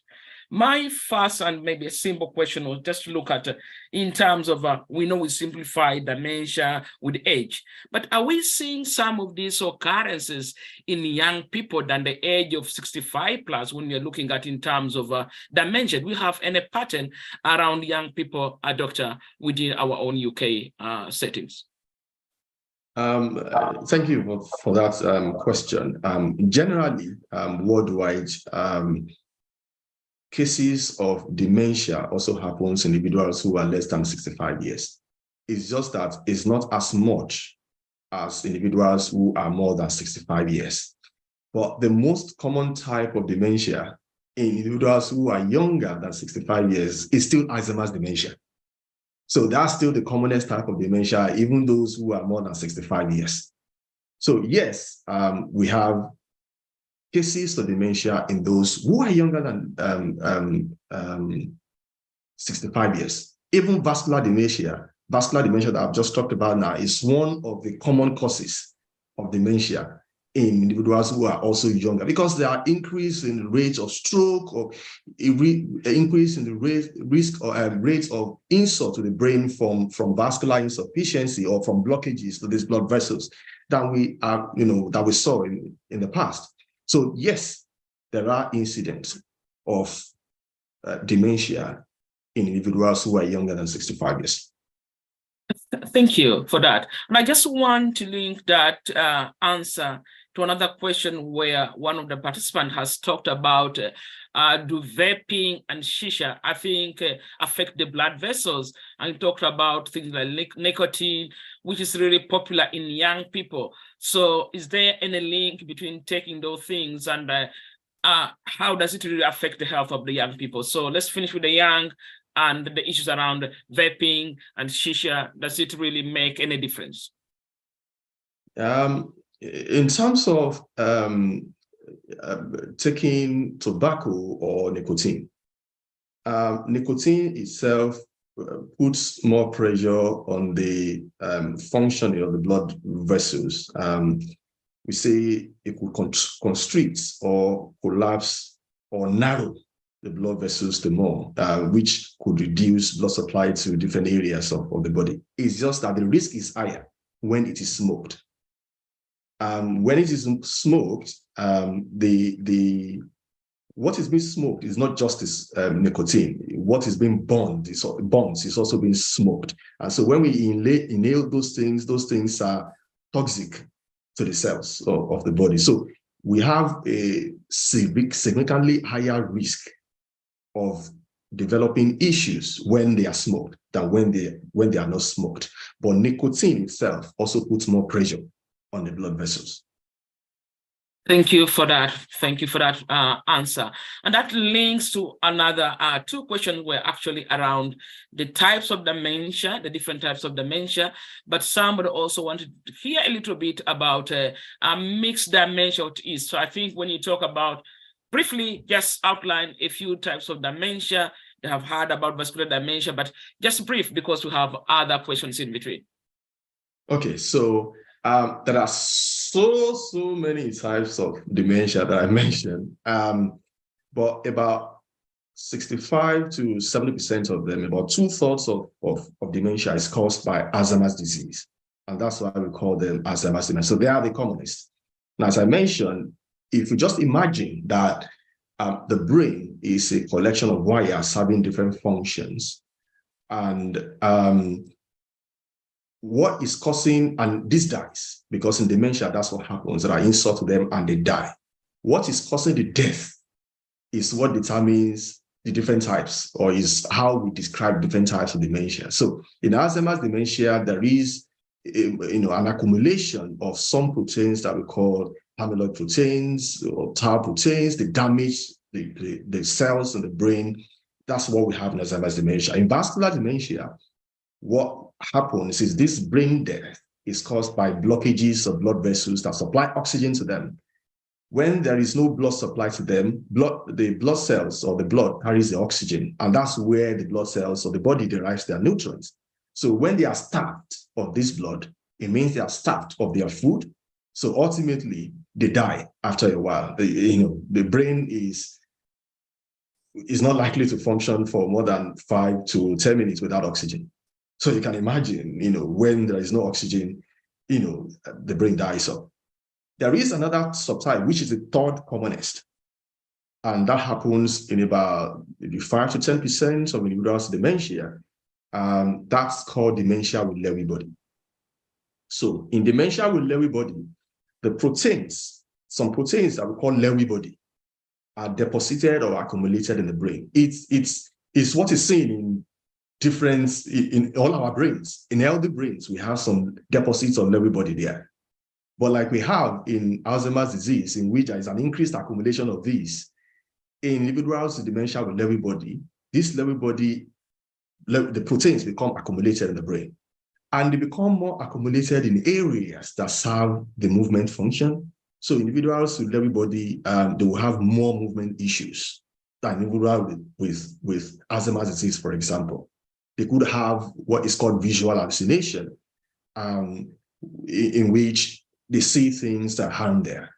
My first and maybe a simple question was just to look at in terms of, we know we simplify dementia with age, but are we seeing some of these occurrences in young people than the age of 65 plus when you're looking at in terms of dementia? Do we have any pattern around young people, doctor, within our own UK settings? Thank you for that question. Generally, worldwide, cases of dementia also happens in individuals who are less than 65 years. It's just that it's not as much as individuals who are more than 65 years. But the most common type of dementia in individuals who are younger than 65 years is still Alzheimer's dementia. So that's still the commonest type of dementia, even those who are more than 65 years. So yes, we have cases of dementia in those who are younger than 65 years. Even vascular dementia that I've just talked about now is one of the common causes of dementia in individuals who are also younger, because there are increase in the rates of stroke, or increase in the risk or rates of insult to the brain from vascular insufficiency or from blockages to these blood vessels that we saw in the past. So yes, there are incidents of dementia in individuals who are younger than 65 years. Thank you for that. And I just want to link that answer to another question where one of the participants has talked about do vaping and shisha, I think, affect the blood vessels, and talked about things like nicotine, which is really popular in young people. So is there any link between taking those things and how does it really affect the health of the young people? So let's finish with the young and the issues around vaping and shisha. Does it really make any difference? In terms of taking tobacco or nicotine, nicotine itself puts more pressure on the functioning of the blood vessels. we say it could constrict or collapse or narrow the blood vessels the more, which could reduce blood supply to different areas of the body. It's just that the risk is higher when it is smoked. When it is smoked, what is being smoked is not just this nicotine. What is being burned is also being smoked. And so when we inhale those things are toxic to the cells of the body. So we have a significantly higher risk of developing issues when they are smoked than when they are not smoked. But nicotine itself also puts more pressure on the blood vessels. Thank you for that. Thank you for that answer. And that links to another two questions were actually around the types of dementia, the different types of dementia, but somebody also wanted to hear a little bit about mixed dementia what is. So I think when you talk about, briefly, just outline a few types of dementia. They have heard about vascular dementia, but just brief because we have other questions in between. Okay, so there are so many types of dementia that I mentioned, but about 65 to 70% of them, about 2/3 of dementia is caused by Alzheimer's disease. And that's why we call them Alzheimer's dementia. So they are the commonest. Now, as I mentioned, if you just imagine that the brain is a collection of wires having different functions, and what is causing, and this dies, because in dementia, that's what happens, there are insults to them and they die. What is causing the death is what determines the different types, or is how we describe different types of dementia. So in Alzheimer's dementia, there is an accumulation of some proteins that we call amyloid proteins or tau proteins. They damage the cells in the brain. That's what we have in Alzheimer's dementia. In vascular dementia, what happens is this brain death is caused by blockages of blood vessels that supply oxygen to them. When there is no blood supply to them, the blood cells or the blood carries the oxygen, and that's where the blood cells or the body derives their nutrients. So when they are starved of this blood, it means they are starved of their food. So ultimately, they die after a while. The brain is not likely to function for more than 5 to 10 minutes without oxygen. So you can imagine, when there is no oxygen, the brain dies off. There is another subtype, which is the third commonest. And that happens in about maybe 5 to 10% of individuals with dementia. That's called dementia with Lewy body. So in dementia with Lewy body, the proteins, some proteins that we call Lewy body, are deposited or accumulated in the brain. It's what is seen in all our brains. In healthy brains, we have some deposits of Lewy body there. But like we have in Alzheimer's disease, in which there is an increased accumulation of these, in individuals with dementia with Lewy body, this Lewy body, the proteins become accumulated in the brain. And they become more accumulated in areas that serve the movement function. So individuals with Lewy body, they will have more movement issues than individuals with Alzheimer's disease, for example. They could have what is called visual hallucination, in which they see things that harm there.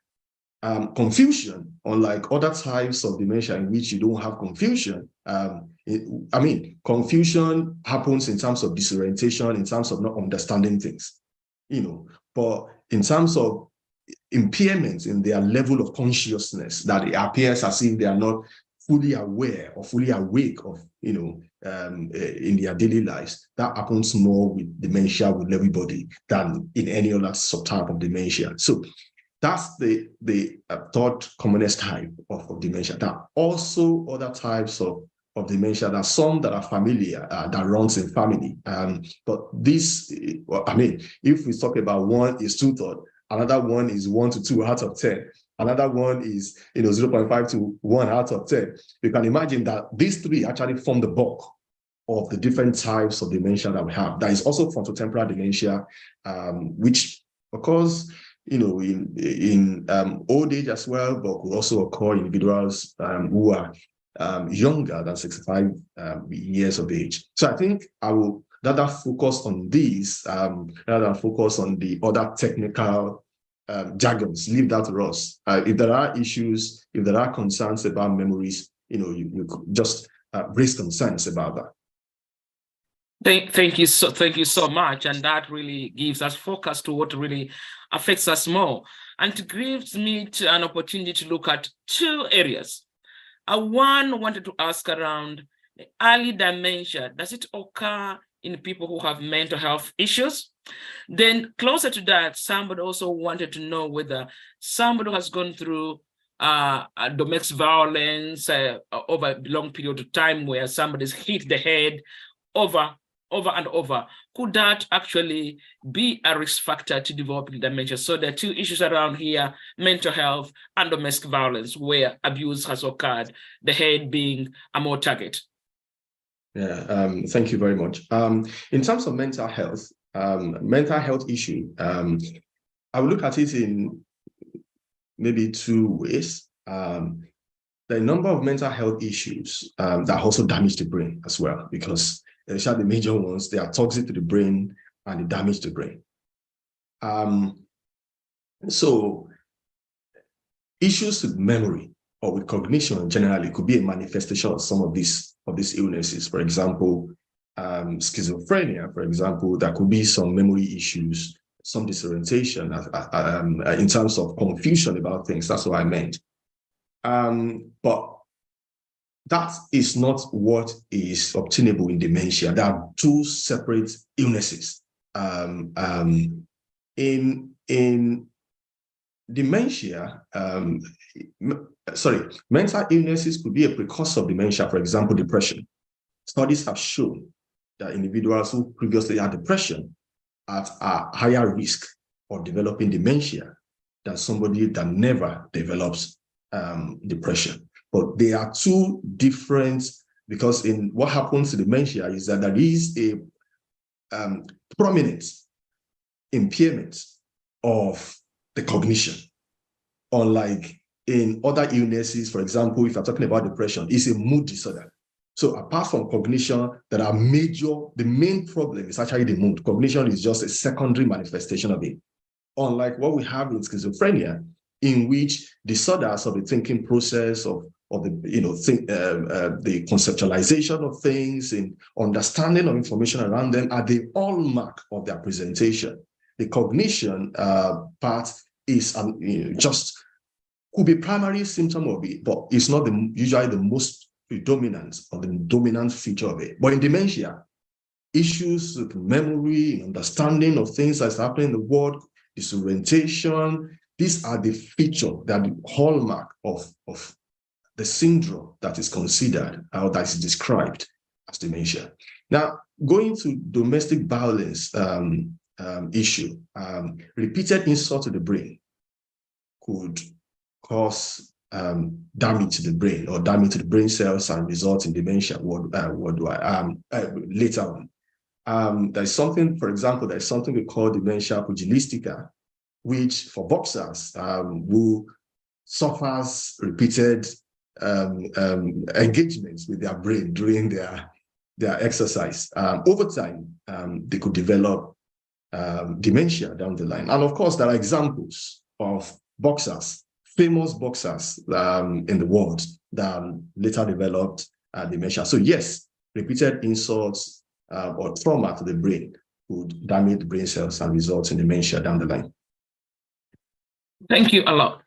Confusion, unlike other types of dementia in which you don't have confusion. Confusion happens in terms of disorientation, in terms of not understanding things, but in terms of impairments in their level of consciousness, that it appears as if they are not fully aware or fully awake of, in their daily lives. That happens more with dementia with Lewy body than in any other subtype of dementia. So that's the third commonest type of dementia. There are also other types of dementia. There are some that are familiar, that runs in family. But this, if we talk about one is 2/3, another one is 1 to 2 out of 10. Another one is 0.5 to 1 out of 10. You can imagine that these three actually form the bulk of the different types of dementia that we have. There is also frontotemporal dementia, which occurs in old age as well, but could also occur in individuals who are younger than 65 years of age. So I think I will rather focus on these rather than focus on the other technical jargons, leave that to us. If there are issues, if there are concerns about memories, you could just raise concerns about that. Thank you so much, and that really gives us focus to what really affects us more, and it gives me an opportunity to look at two areas. One wanted to ask around early dementia. Does it occur in people who have mental health issues? Then closer to that, somebody also wanted to know whether somebody who has gone through domestic violence over a long period of time, where somebody's hit the head over and over, could that actually be a risk factor to developing dementia? So there are two issues around here: mental health and domestic violence, where abuse has occurred, the head being a more target. Yeah, thank you very much. In terms of mental health issue, I will look at it in maybe two ways. There are a number of mental health issues that also damage the brain as well, because the major ones, they are toxic to the brain and they damage the brain. So issues with memory or with cognition generally could be a manifestation of some of these illnesses. For example, schizophrenia, for example, there could be some memory issues, some disorientation in terms of confusion about things. That's what I meant. But that is not what is obtainable in dementia. There are two separate illnesses. In dementia, mental illnesses could be a precursor of dementia. For example, depression. Studies have shown that individuals who previously had depression are at a higher risk of developing dementia than somebody that never develops depression. But they are two different, because in what happens to dementia is that there is a prominent impairment of the cognition. Unlike in other illnesses, for example, if you're talking about depression, it's a mood disorder. So apart from cognition, there are the main problem is actually the mood. Cognition is just a secondary manifestation of it. Unlike what we have in schizophrenia, in which disorders of the thinking process of the conceptualization of things and understanding of information around them are the hallmark of their presentation. The cognition part is just could be primary symptom of it, but it's not usually the most predominant or the dominant feature of it. But in dementia, issues with memory, understanding of things that's happening in the world, disorientation, these are the feature, that the hallmark of the syndrome that is considered or that is described as dementia. Now, going to domestic violence issue, repeated insult to the brain could cause damage to the brain or damage to the brain cells and result in dementia later on. There's something, for example, there's something we call dementia pugilistica, which for boxers who suffers repeated engagements with their brain during their exercise. Over time, they could develop dementia down the line. And of course, there are examples of boxers, famous boxers in the world that later developed dementia. So yes, repeated insults or trauma to the brain could damage the brain cells and result in dementia down the line. Thank you a lot.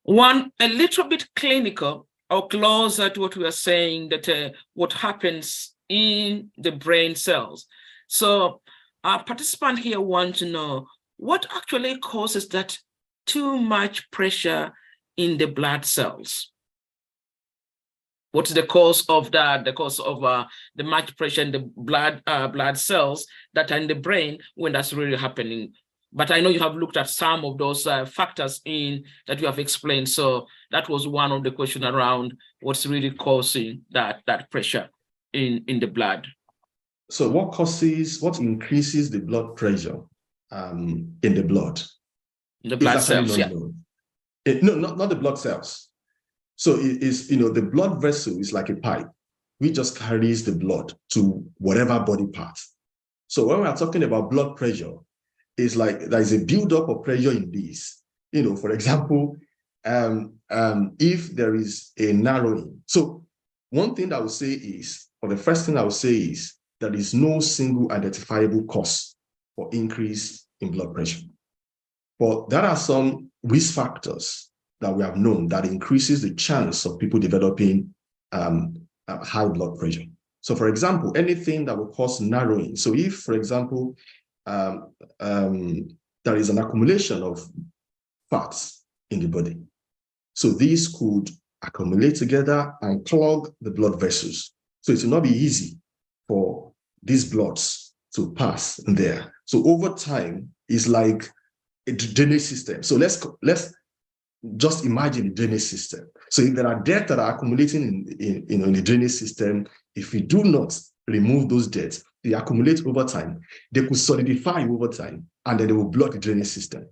One, a little bit clinical or closer to what we are saying, that what happens in the brain cells. So our participant here wants to know what actually causes that too much pressure in the blood cells. What's the cause of that? The cause of the much pressure in the blood cells that are in the brain when that's really happening. But I know you have looked at some of those factors that you have explained. So that was one of the questions around what's really causing that pressure in the blood. So what increases the blood pressure in the blood? The blood cells, yeah. No, not the blood cells. So it is, the blood vessel is like a pipe. We just carries the blood to whatever body part. So when we are talking about blood pressure, it's like there is a buildup of pressure in this. For example, if there is a narrowing. So one thing that I would say is, or the first thing I would say is, there is no single identifiable cause for increase in blood pressure. But there are some risk factors that we have known that increases the chance of people developing high blood pressure. So for example, anything that will cause narrowing. So if, for example, there is an accumulation of fats in the body, so these could accumulate together and clog the blood vessels. So it will not be easy for these bloods to pass there. So over time, it's like a drainage system. So let's just imagine a drainage system. So if there are dirt that are accumulating in the drainage system, if we do not remove those dirt, they accumulate over time, they could solidify over time, and then they will block the drainage system.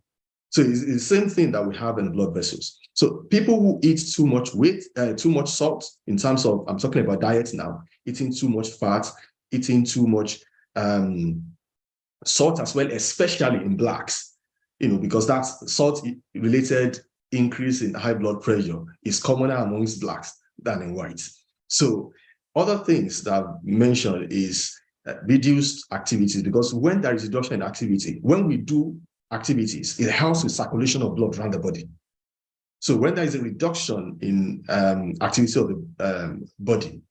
So it's the same thing that we have in blood vessels. So people who eat too much too much salt, in terms of, I'm talking about diet now, eating too much fat, eating too much salt as well, especially in blacks, because that's salt-related increase in high blood pressure is commoner amongst blacks than in whites. So other things that I've mentioned is reduced activities, because when there is reduction in activity, when we do activities, it helps with circulation of blood around the body. So when there is a reduction in activity of the body,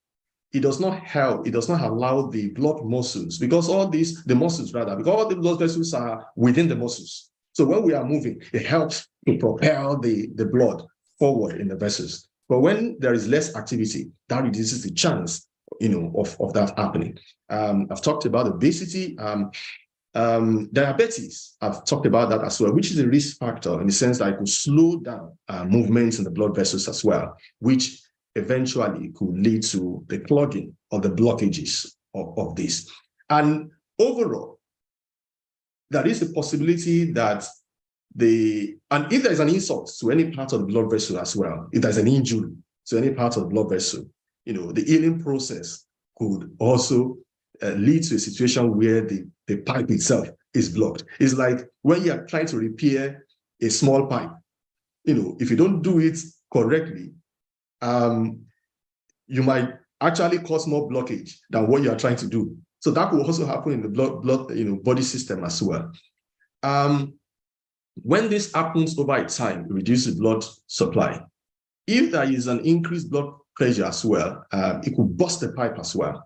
it does not help, it does not allow the blood muscles, because all the blood vessels are within the muscles. So when we are moving, it helps to propel the blood forward in the vessels. But when there is less activity, that reduces the chance, of that happening. I've talked about obesity. Diabetes, I've talked about that as well, which is a risk factor in the sense that it could slow down movements in the blood vessels as well, which eventually could lead to the clogging or the blockages of this. And overall, there is a possibility that and if there is an insult to any part of the blood vessel as well, if there's an injury to any part of the blood vessel, the healing process could also lead to a situation where the pipe itself is blocked. It's like when you are trying to repair a small pipe, if you don't do it correctly, you might actually cause more blockage than what you are trying to do. So that will also happen in the blood body system as well. When this happens over time, it reduces blood supply. If there is an increased blood pressure as well, it could burst the pipe as well.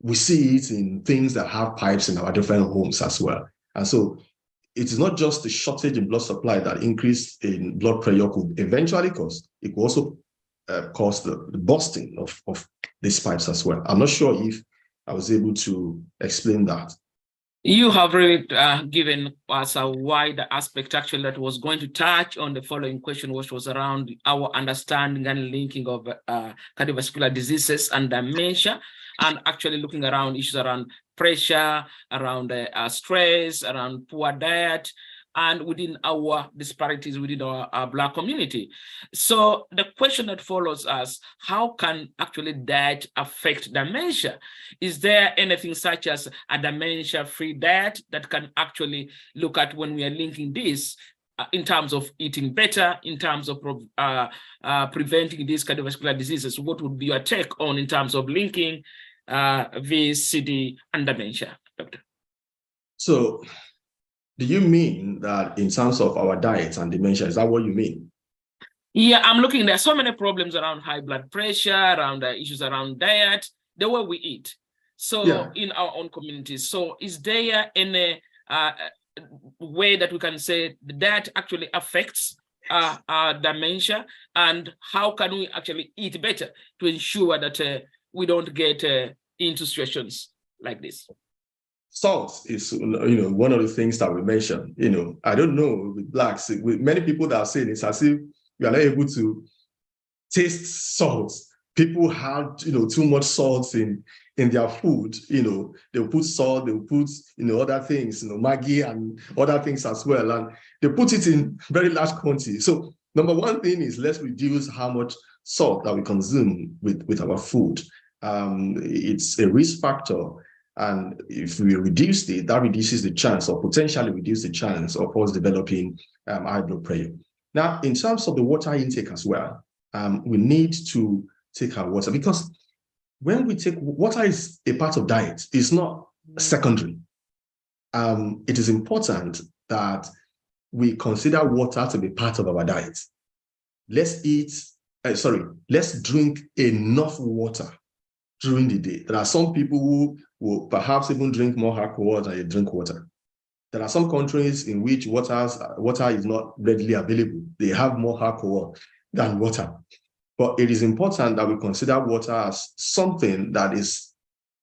We see it in things that have pipes in our different homes as well. And so it is not just the shortage in blood supply that increase in blood pressure could eventually cause. It could also cause the bursting of these pipes as well. I'm not sure if I was able to explain that. You have really given us a wide aspect, actually, that was going to touch on the following question, which was around our understanding and linking of cardiovascular diseases and dementia, and actually looking around issues around pressure, around stress, around poor diet, and within our disparities within our Black community. So the question that follows us, how can actually diet affect dementia? Is there anything such as a dementia-free diet that can actually look at when we are linking this in terms of eating better, in terms of preventing these cardiovascular diseases? What would be your take on in terms of linking VCD and dementia, Doctor? So, do you mean that in terms of our diet and dementia? Is that what you mean? Yeah, I'm looking. There are so many problems around high blood pressure, around issues around diet, the way we eat. So in our own communities. So is there any way that we can say the diet actually affects dementia, and how can we actually eat better to ensure that we don't get into situations like this? Salt is, one of the things that we mentioned. I don't know, with blacks, with many people that are saying it's as if we are not able to taste salt. People have, too much salt in their food. They'll put salt, they'll put, other things, Maggi and other things as well. And they put it in very large quantities. So number one thing is, let's reduce how much salt that we consume with our food. It's a risk factor And if we reduce it, that reduces the chance, or potentially reduce the chance of us developing high blood pressure. Now, in terms of the water intake as well, we need to take our water, because when we take water is a part of diet, it's not secondary. It is important that we consider water to be part of our diet. Let's drink enough water during the day. There are some people who will perhaps even drink more alcohol than they drink water. There are some countries in which water is not readily available. They have more alcohol than water. But it is important that we consider water as something that is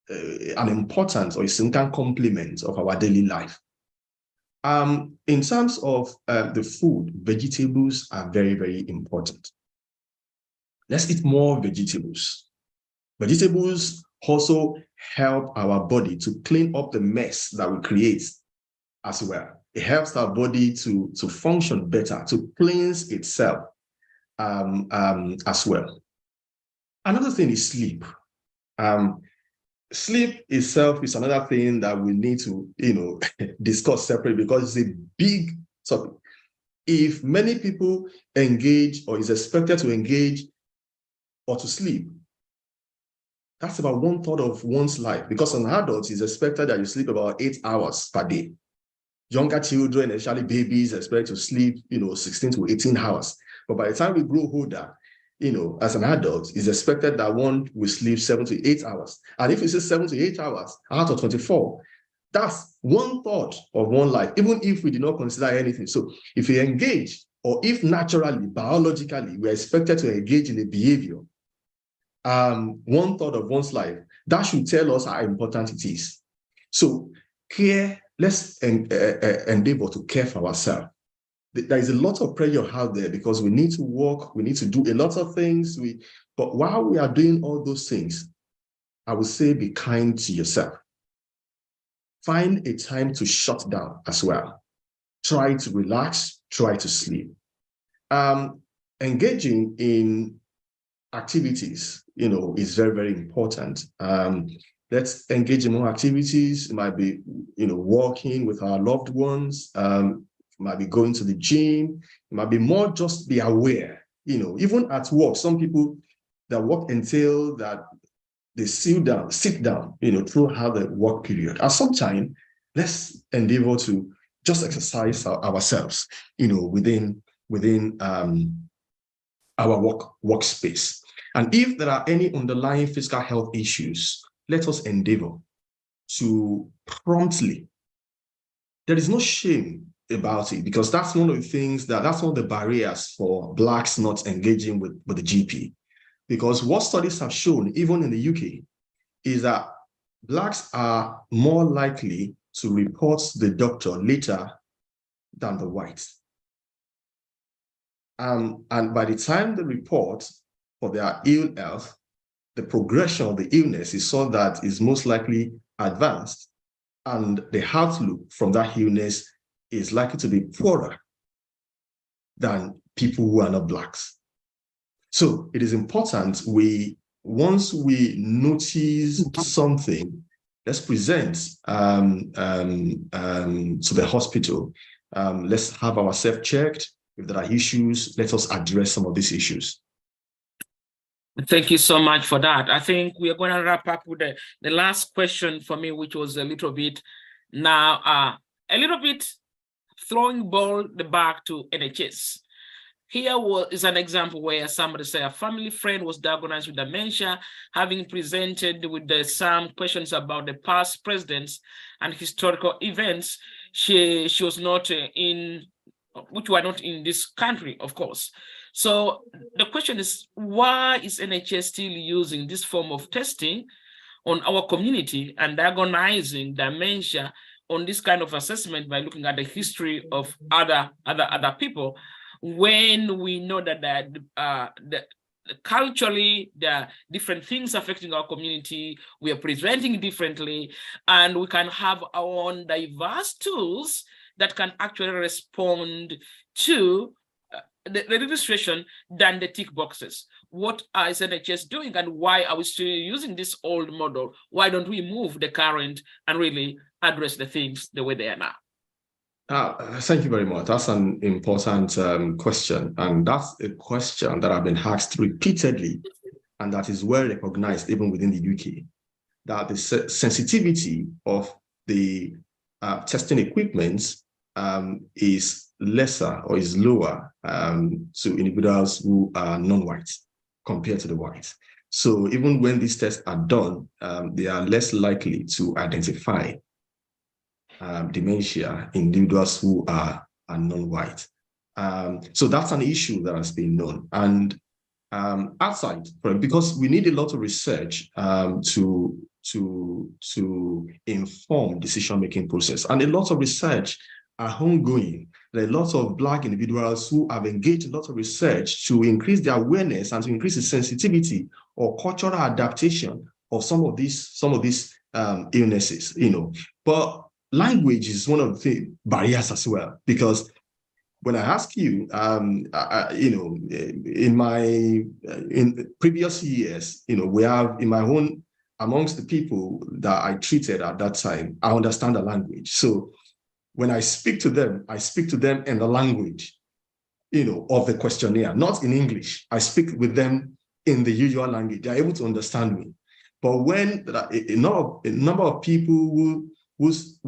an important or a significant complement of our daily life. In terms of the food, vegetables are very, very important. Let's eat more vegetables. Vegetables also help our body to clean up the mess that we create as well. It helps our body to function better, to cleanse itself as well. Another thing is sleep. Sleep itself is another thing that we need to, discuss separately, because it's a big topic. If many people engage or is expected to engage or to sleep, that's about 1/3 of one's life, because an adult is expected that you sleep about 8 hours per day. Younger children, especially babies, expect to sleep, 16 to 18 hours. But by the time we grow older, as an adult, it's expected that one will sleep 7 to 8 hours. And if you say 7 to 8 hours out of 24, that's 1/3 of one life, even if we do not consider anything. So if we engage, or if naturally, biologically, we are expected to engage in a behavior, 1/3 of one's life, that should tell us how important it is. So let's endeavor to care for ourselves. There is a lot of pressure out there because we need to work, we need to do a lot of things. But while we are doing all those things, I would say be kind to yourself. Find a time to shut down as well. Try to relax, try to sleep. Engaging in activities, is very, very important. Let's engage in more activities. It might be, walking with our loved ones. It might be going to the gym. It might be more just be aware. Even at work, some people, their work entail that they sit down, throughout the work period. At some time, let's endeavor to just exercise ourselves, within our workspace. And if there are any underlying physical health issues, let us endeavor to promptly. There is no shame about it, because that's one of the things that's one of the barriers for Blacks not engaging with the GP. Because what studies have shown, even in the UK, is that Blacks are more likely to report the doctor later than the whites. And by the time they report for their ill health, the progression of the illness is so that is most likely advanced, and the outlook from that illness is likely to be poorer than people who are not Blacks. So it is important once we notice something, let's present to the hospital. Let's have ourselves checked. If there are issues, let us address some of these issues. Thank you so much for that. I think we are going to wrap up with the last question for me, which was a little bit throwing the back to NHS. Here is an example where somebody say a family friend was diagnosed with dementia, having presented with some questions about the past presidents and historical events. She was not which were not in this country, of course. So the question is, why is NHS still using this form of testing on our community and diagnosing dementia on this kind of assessment by looking at the history of other people, when we know that culturally there are different things affecting our community, we are presenting differently, and we can have our own diverse tools that can actually respond to the registration than the tick boxes. What is NHS doing, and why are we still using this old model? Why don't we move the current and really address the things the way they are now? Thank you very much. That's an important question. And that's a question that I've been asked repeatedly, and that is well recognized even within the UK, that the sensitivity of the testing equipment is lesser or is lower to individuals who are non-white compared to the whites. So even when these tests are done, they are less likely to identify dementia in individuals who are non-white. So that's an issue that has been known. And outside, because we need a lot of research to inform decision-making process, and a lot of research are ongoing. There are lots of Black individuals who have engaged in a lot of research to increase their awareness and to increase the sensitivity or cultural adaptation of some of these illnesses, But language is one of the barriers as well, because when I ask you, in previous years, we have amongst the people that I treated at that time, I understand the language. So when I speak to them in the language, of the questionnaire, not in English. I speak with them in the usual language. They're able to understand me. But when a number of people whose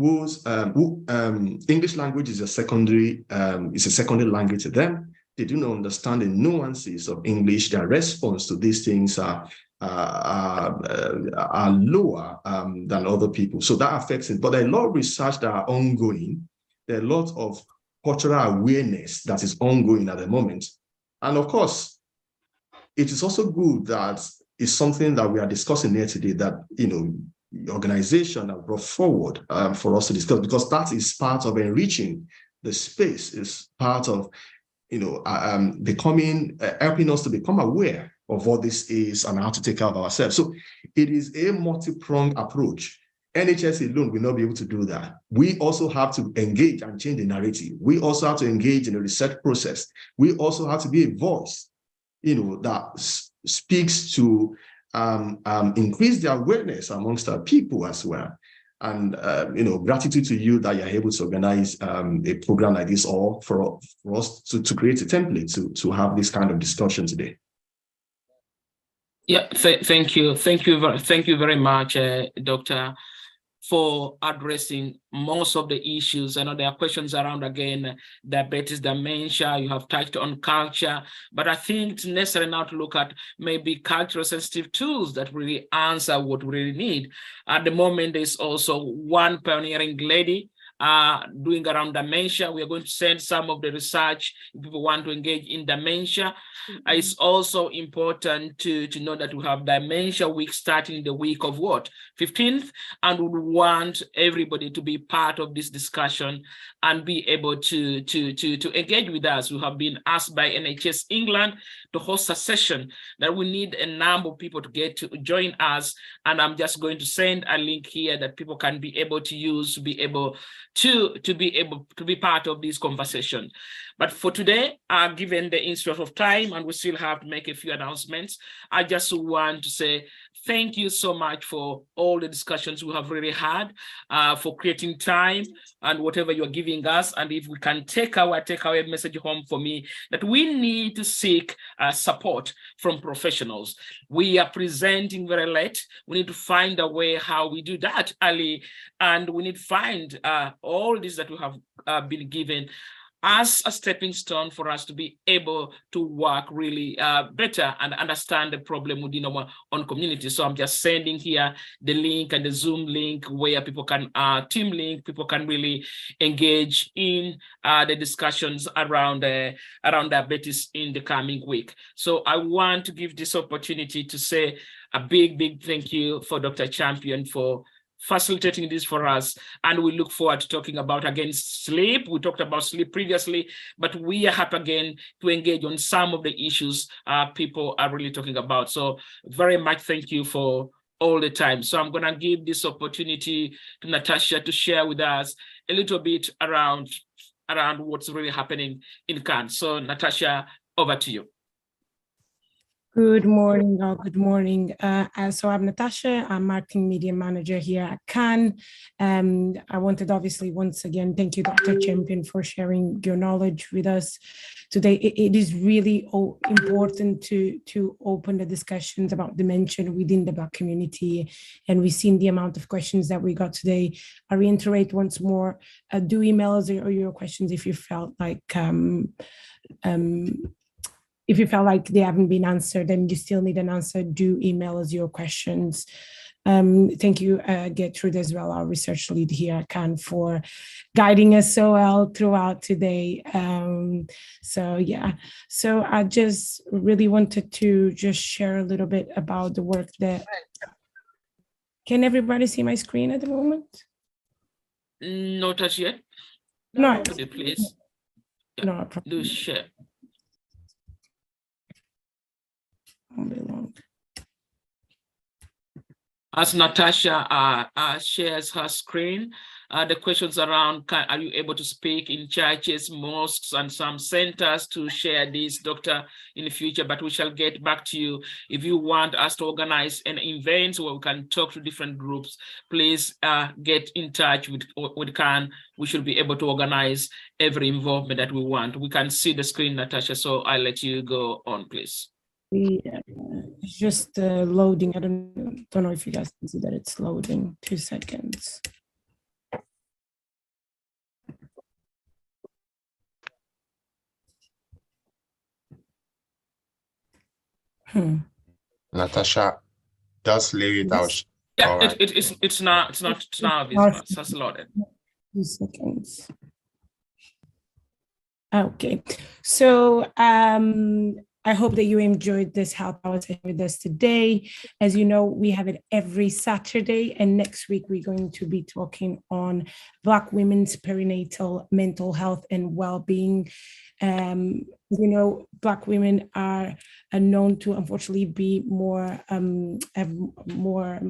English language is a secondary language to them, they do not understand the nuances of English. Their response to these things are lower than other people. So that affects it. But there are a lot of research that are ongoing. There are a lot of cultural awareness that is ongoing at the moment. And of course, it is also good that it's something that we are discussing here today, that, the organization have brought forward for us to discuss, because that is part of enriching the space, is part of, helping us to become aware of what this is and how to take care of ourselves. So it is a multi-pronged approach. NHS alone will not be able to do that. We also have to engage and change the narrative. We also have to engage in the research process. We also have to be a voice, that speaks to increase the awareness amongst our people as well. And, gratitude to you that you're able to organize a program like this, or for us to create a template to have this kind of discussion today. Yeah, thank you. Thank you very much, Doctor, for addressing most of the issues. I know there are questions around, again, diabetes, dementia, you have touched on culture, but I think it's necessary now to look at maybe cultural sensitive tools that really answer what we really need. At the moment, there's also one pioneering lady doing around dementia. We are going to send some of the research if people want to engage in dementia. It's also important to know that we have Dementia Week starting the week of 15th, and we want everybody to be part of this discussion and be able to engage with us. We have been asked by NHS England to host a session that we need a number of people to get to join us, and I'm just going to send a link here that people can be able to use to be able to be part of this conversation. But for today, given the interest of time, and we still have to make a few announcements, I just want to say thank you so much for all the discussions we have really had, for creating time and whatever you're giving us. And if we can take our message home for me, that we need to seek support from professionals. We are presenting very late. We need to find a way how we do that early, and we need to find all this that we have been given as a stepping stone for us to be able to work really better and understand the problem within our own community. So I'm just sending here the link and the Zoom link where people can, team link, people can really engage in the discussions around diabetes in the coming week. So I want to give this opportunity to say a big thank you for Dr. Champion for facilitating this for us, and we look forward to talking about, again, sleep. We talked about sleep previously, but we are happy again to engage on some of the issues people are really talking about. So very much thank you for all the time. So I'm going to give this opportunity to Natasha to share with us a little bit around around what's really happening in Cannes. So Natasha, over to you. Good morning, all. Good morning. So I'm Natasha. I'm Marketing Media Manager here at Cannes. I wanted, obviously, once again, thank you, Dr. Champion, for sharing your knowledge with us today. It is really important to open the discussions about dementia within the Black community. And we've seen the amount of questions that we got today. I reiterate once more, do email us or your questions if you felt like if you felt like they haven't been answered and you still need an answer, do email us your questions. Thank you, Gertrude, as well, our research lead here at Cannes, for guiding us so well throughout today. So I just really wanted to just share a little bit about the work that... Can everybody see my screen at the moment? Not as yet. No. Please. Yeah. No, do share. As Natasha shares her screen, the questions around, are you able to speak in churches, mosques, and some centers to share this, Doctor, in the future? But we shall get back to you. If you want us to organize an event where we can talk to different groups, please get in touch with Cannes. We should be able to organize every involvement that we want. We can see the screen, Natasha, so I'll let you go on, please. Yeah, it's just loading. I don't know if you guys can see that it's loading. 2 seconds. Natasha, just lay it out. Yeah, right. it's now visible. It's just loaded. 2 seconds. Okay, so I hope that you enjoyed this Health Hour session with us today. As you know, we have it every Saturday, and next week we're going to be talking on Black women's perinatal mental health and well-being. You know, Black women are known to, unfortunately, be have more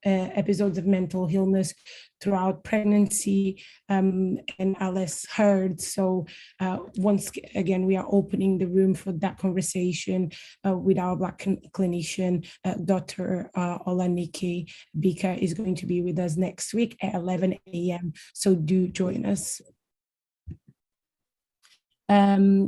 episodes of mental illness throughout pregnancy and are less heard. So once again, we are opening the room for that conversation with our Black clinician, Dr. Olanike Bika is going to be with us next week at 11 a.m. So do join us.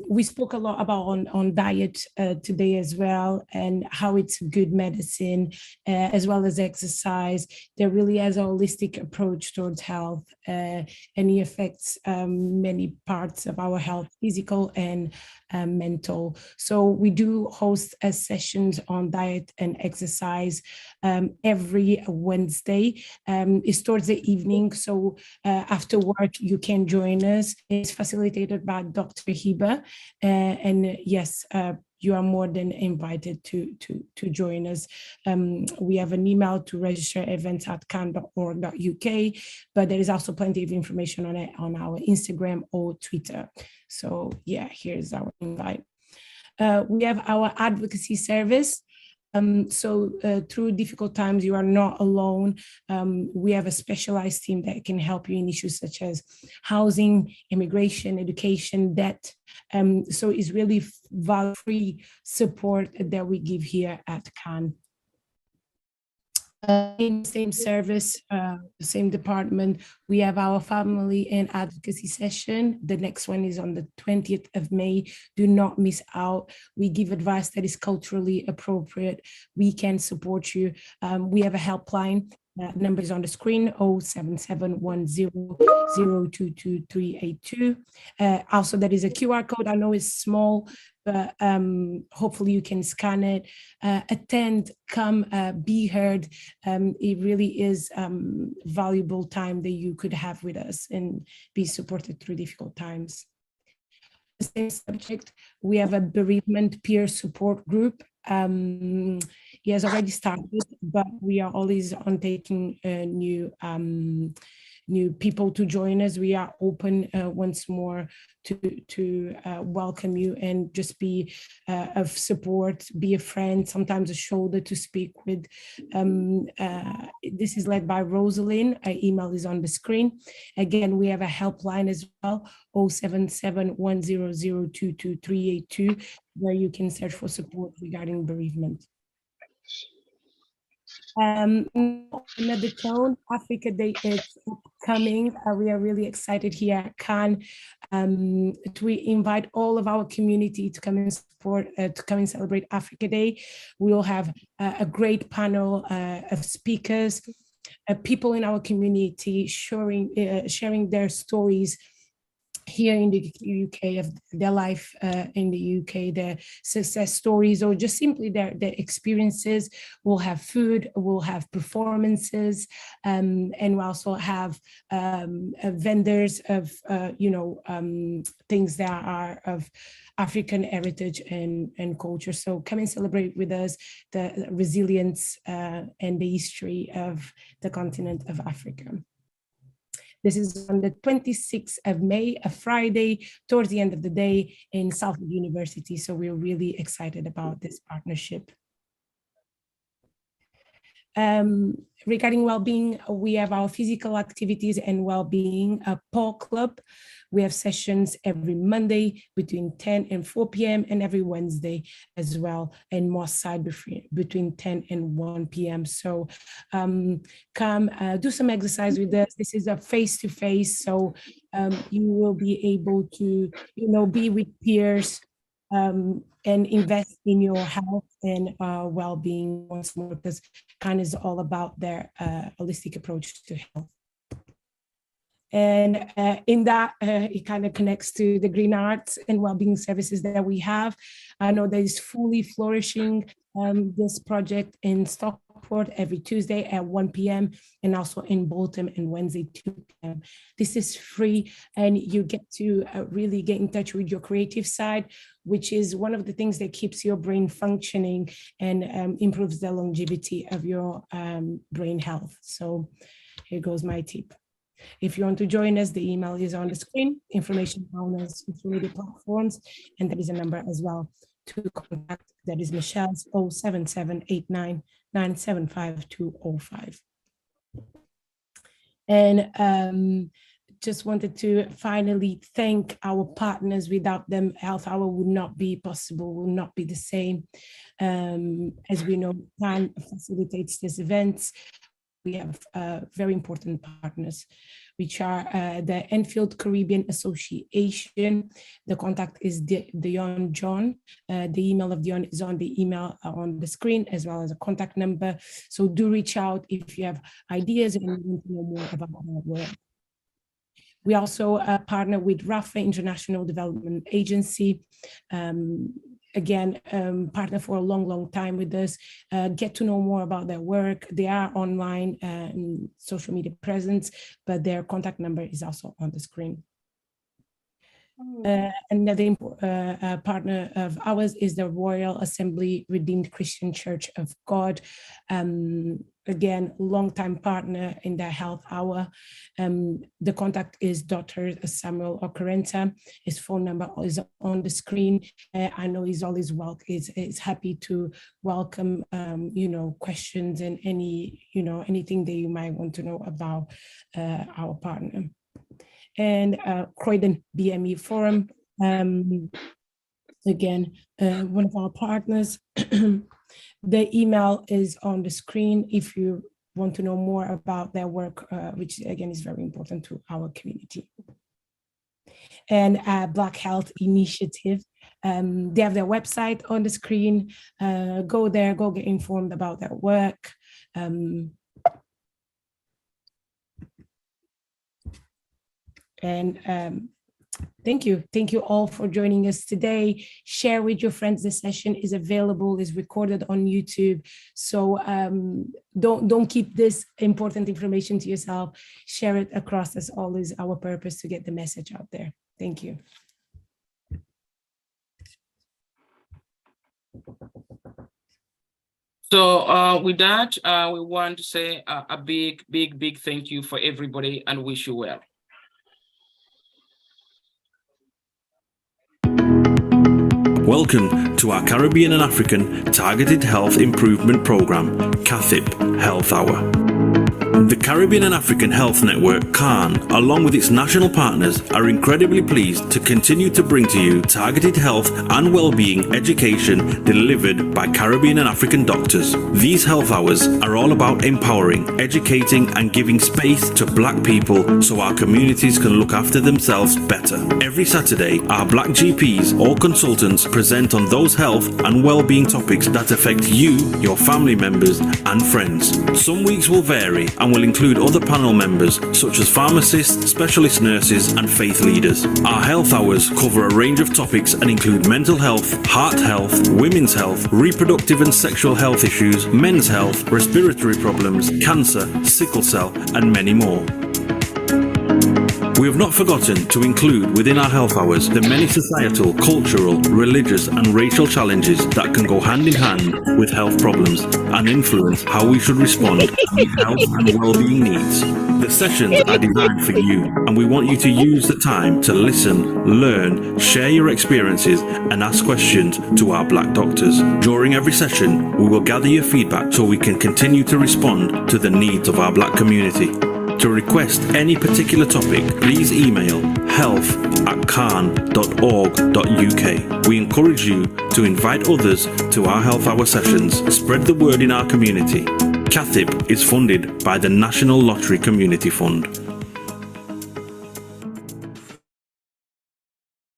We spoke a lot about on diet today as well, and how it's good medicine, as well as exercise. There really is a holistic approach towards health, and it affects many parts of our health, physical and mental. So we do host sessions on diet and exercise every Wednesday. It's towards the evening, so after work you can join us. It's facilitated by Dr. Hiba, and yes, you are more than invited to join us. We have an email to register, events@cannes.org.uk, but there is also plenty of information on it on our Instagram or Twitter. So yeah, here's our invite. We have our advocacy service. So through difficult times, you are not alone. We have a specialized team that can help you in issues such as housing, immigration, education, debt. So it's really value-free support that we give here at Cannes. In the same service, the same department, we have our family and advocacy session. The next one is on the 20th of May. Do not miss out. We give advice that is culturally appropriate. We can support you. We have a helpline. Number is on the screen, 07710022382. Also, there is a QR code. I know it's small, but hopefully you can scan it. Attend, come, be heard. It really is valuable time that you could have with us and be supported through difficult times. The same subject, we have a bereavement peer support group. He has already started, but we are always on taking new new people to join us. We are open once more to welcome you and just be of support, be a friend, sometimes a shoulder to speak with. This is led by Rosalind. Our email is on the screen. Again, we have a helpline as well, 077-100-22382, where you can search for support regarding bereavement. Another tone, Africa Day is upcoming. We are really excited here at Cannes to invite all of our community to come and support, to come and celebrate Africa Day. We will have a great panel of speakers, people in our community sharing their stories here in the UK, of their life in the UK, their success stories, or just simply their experiences. We'll have food, we'll have performances, and we'll also have vendors of, things that are of African heritage and culture. So come and celebrate with us the resilience and the history of the continent of Africa. This is on the 26th of May, a Friday, towards the end of the day in Salford University. So we're really excited about this partnership. Regarding well-being, we have our physical activities and well-being PAW Club. We have sessions every Monday between 10 and 4 p.m. and every Wednesday as well, and more side between 10 and 1 p.m. So come do some exercise with us. This is a face-to-face, so you will be able to, be with peers and invest in your health and well-being once more, because Cannes is all about their holistic approach to health. And in that, it kind of connects to the green arts and well-being services that we have. I know that is fully flourishing, this project in Stockport every Tuesday at 1 p.m. and also in Bolton and Wednesday 2 p.m. This is free, and you get to really get in touch with your creative side, which is one of the things that keeps your brain functioning and improves the longevity of your brain health. So here goes my tip. If you want to join us, the email is on the screen, information on our social media platforms, and there is a number as well to contact. That is Michelle's 07789975205. And just wanted to finally thank our partners. Without them, Health Hour would not be possible, will not be the same. As we know, Cannes facilitates these events. We have very important partners, which are the Enfield Caribbean Association. The contact is Dion John. The email of Dion is on the email on the screen, as well as a contact number. So do reach out if you have ideas and you want to know more about our work. We also partner with RAFA, International Development Agency. Again, partner for a long time with us. Get to know more about their work. They are online and social media presence, but their contact number is also on the screen. Another partner of ours is the Royal Assembly Redeemed Christian Church of God. Again, longtime partner in the Health Hour. The contact is Dr. Samuel Ocarenta. His phone number is on the screen. I know he's always is happy to welcome, questions and anything that you might want to know about our partner. And Croydon BME Forum, again, one of our partners. The email is on the screen if you want to know more about their work, which again is very important to our community. And Black Health Initiative, they have their website on the screen. Go there, go get informed about their work. Thank you all for joining us today. Share with your friends. This session is available, is recorded on YouTube. So don't keep this important information to yourself. Share it across. That's always our purpose, to get the message out there. Thank you. So with that, we want to say a big thank you for everybody and wish you well. Welcome to our Caribbean and African Targeted Health Improvement Program, CATHIP Health Hour. The Caribbean and African Health Network, CAN, along with its national partners, are incredibly pleased to continue to bring to you targeted health and well-being education delivered by Caribbean and African doctors. These health hours are all about empowering, educating and giving space to Black people so our communities can look after themselves better. Every Saturday, our Black GPs or consultants present on those health and well-being topics that affect you, your family members and friends. Some weeks will vary and will include other panel members such as pharmacists, specialist nurses and faith leaders. Our health hours cover a range of topics and include mental health, heart health, women's health, reproductive and sexual health issues, men's health, respiratory problems, cancer, sickle cell and many more. We have not forgotten to include within our health hours the many societal, cultural, religious and racial challenges that can go hand in hand with health problems and influence how we should respond to meet health and well-being needs. The sessions are designed for you and we want you to use the time to listen, learn, share your experiences and ask questions to our Black doctors. During every session, we will gather your feedback so we can continue to respond to the needs of our Black community. To request any particular topic, please email health@can.org.uk. We encourage you to invite others to our health hour sessions. Spread the word in our community. CATHIP is funded by the National Lottery Community Fund.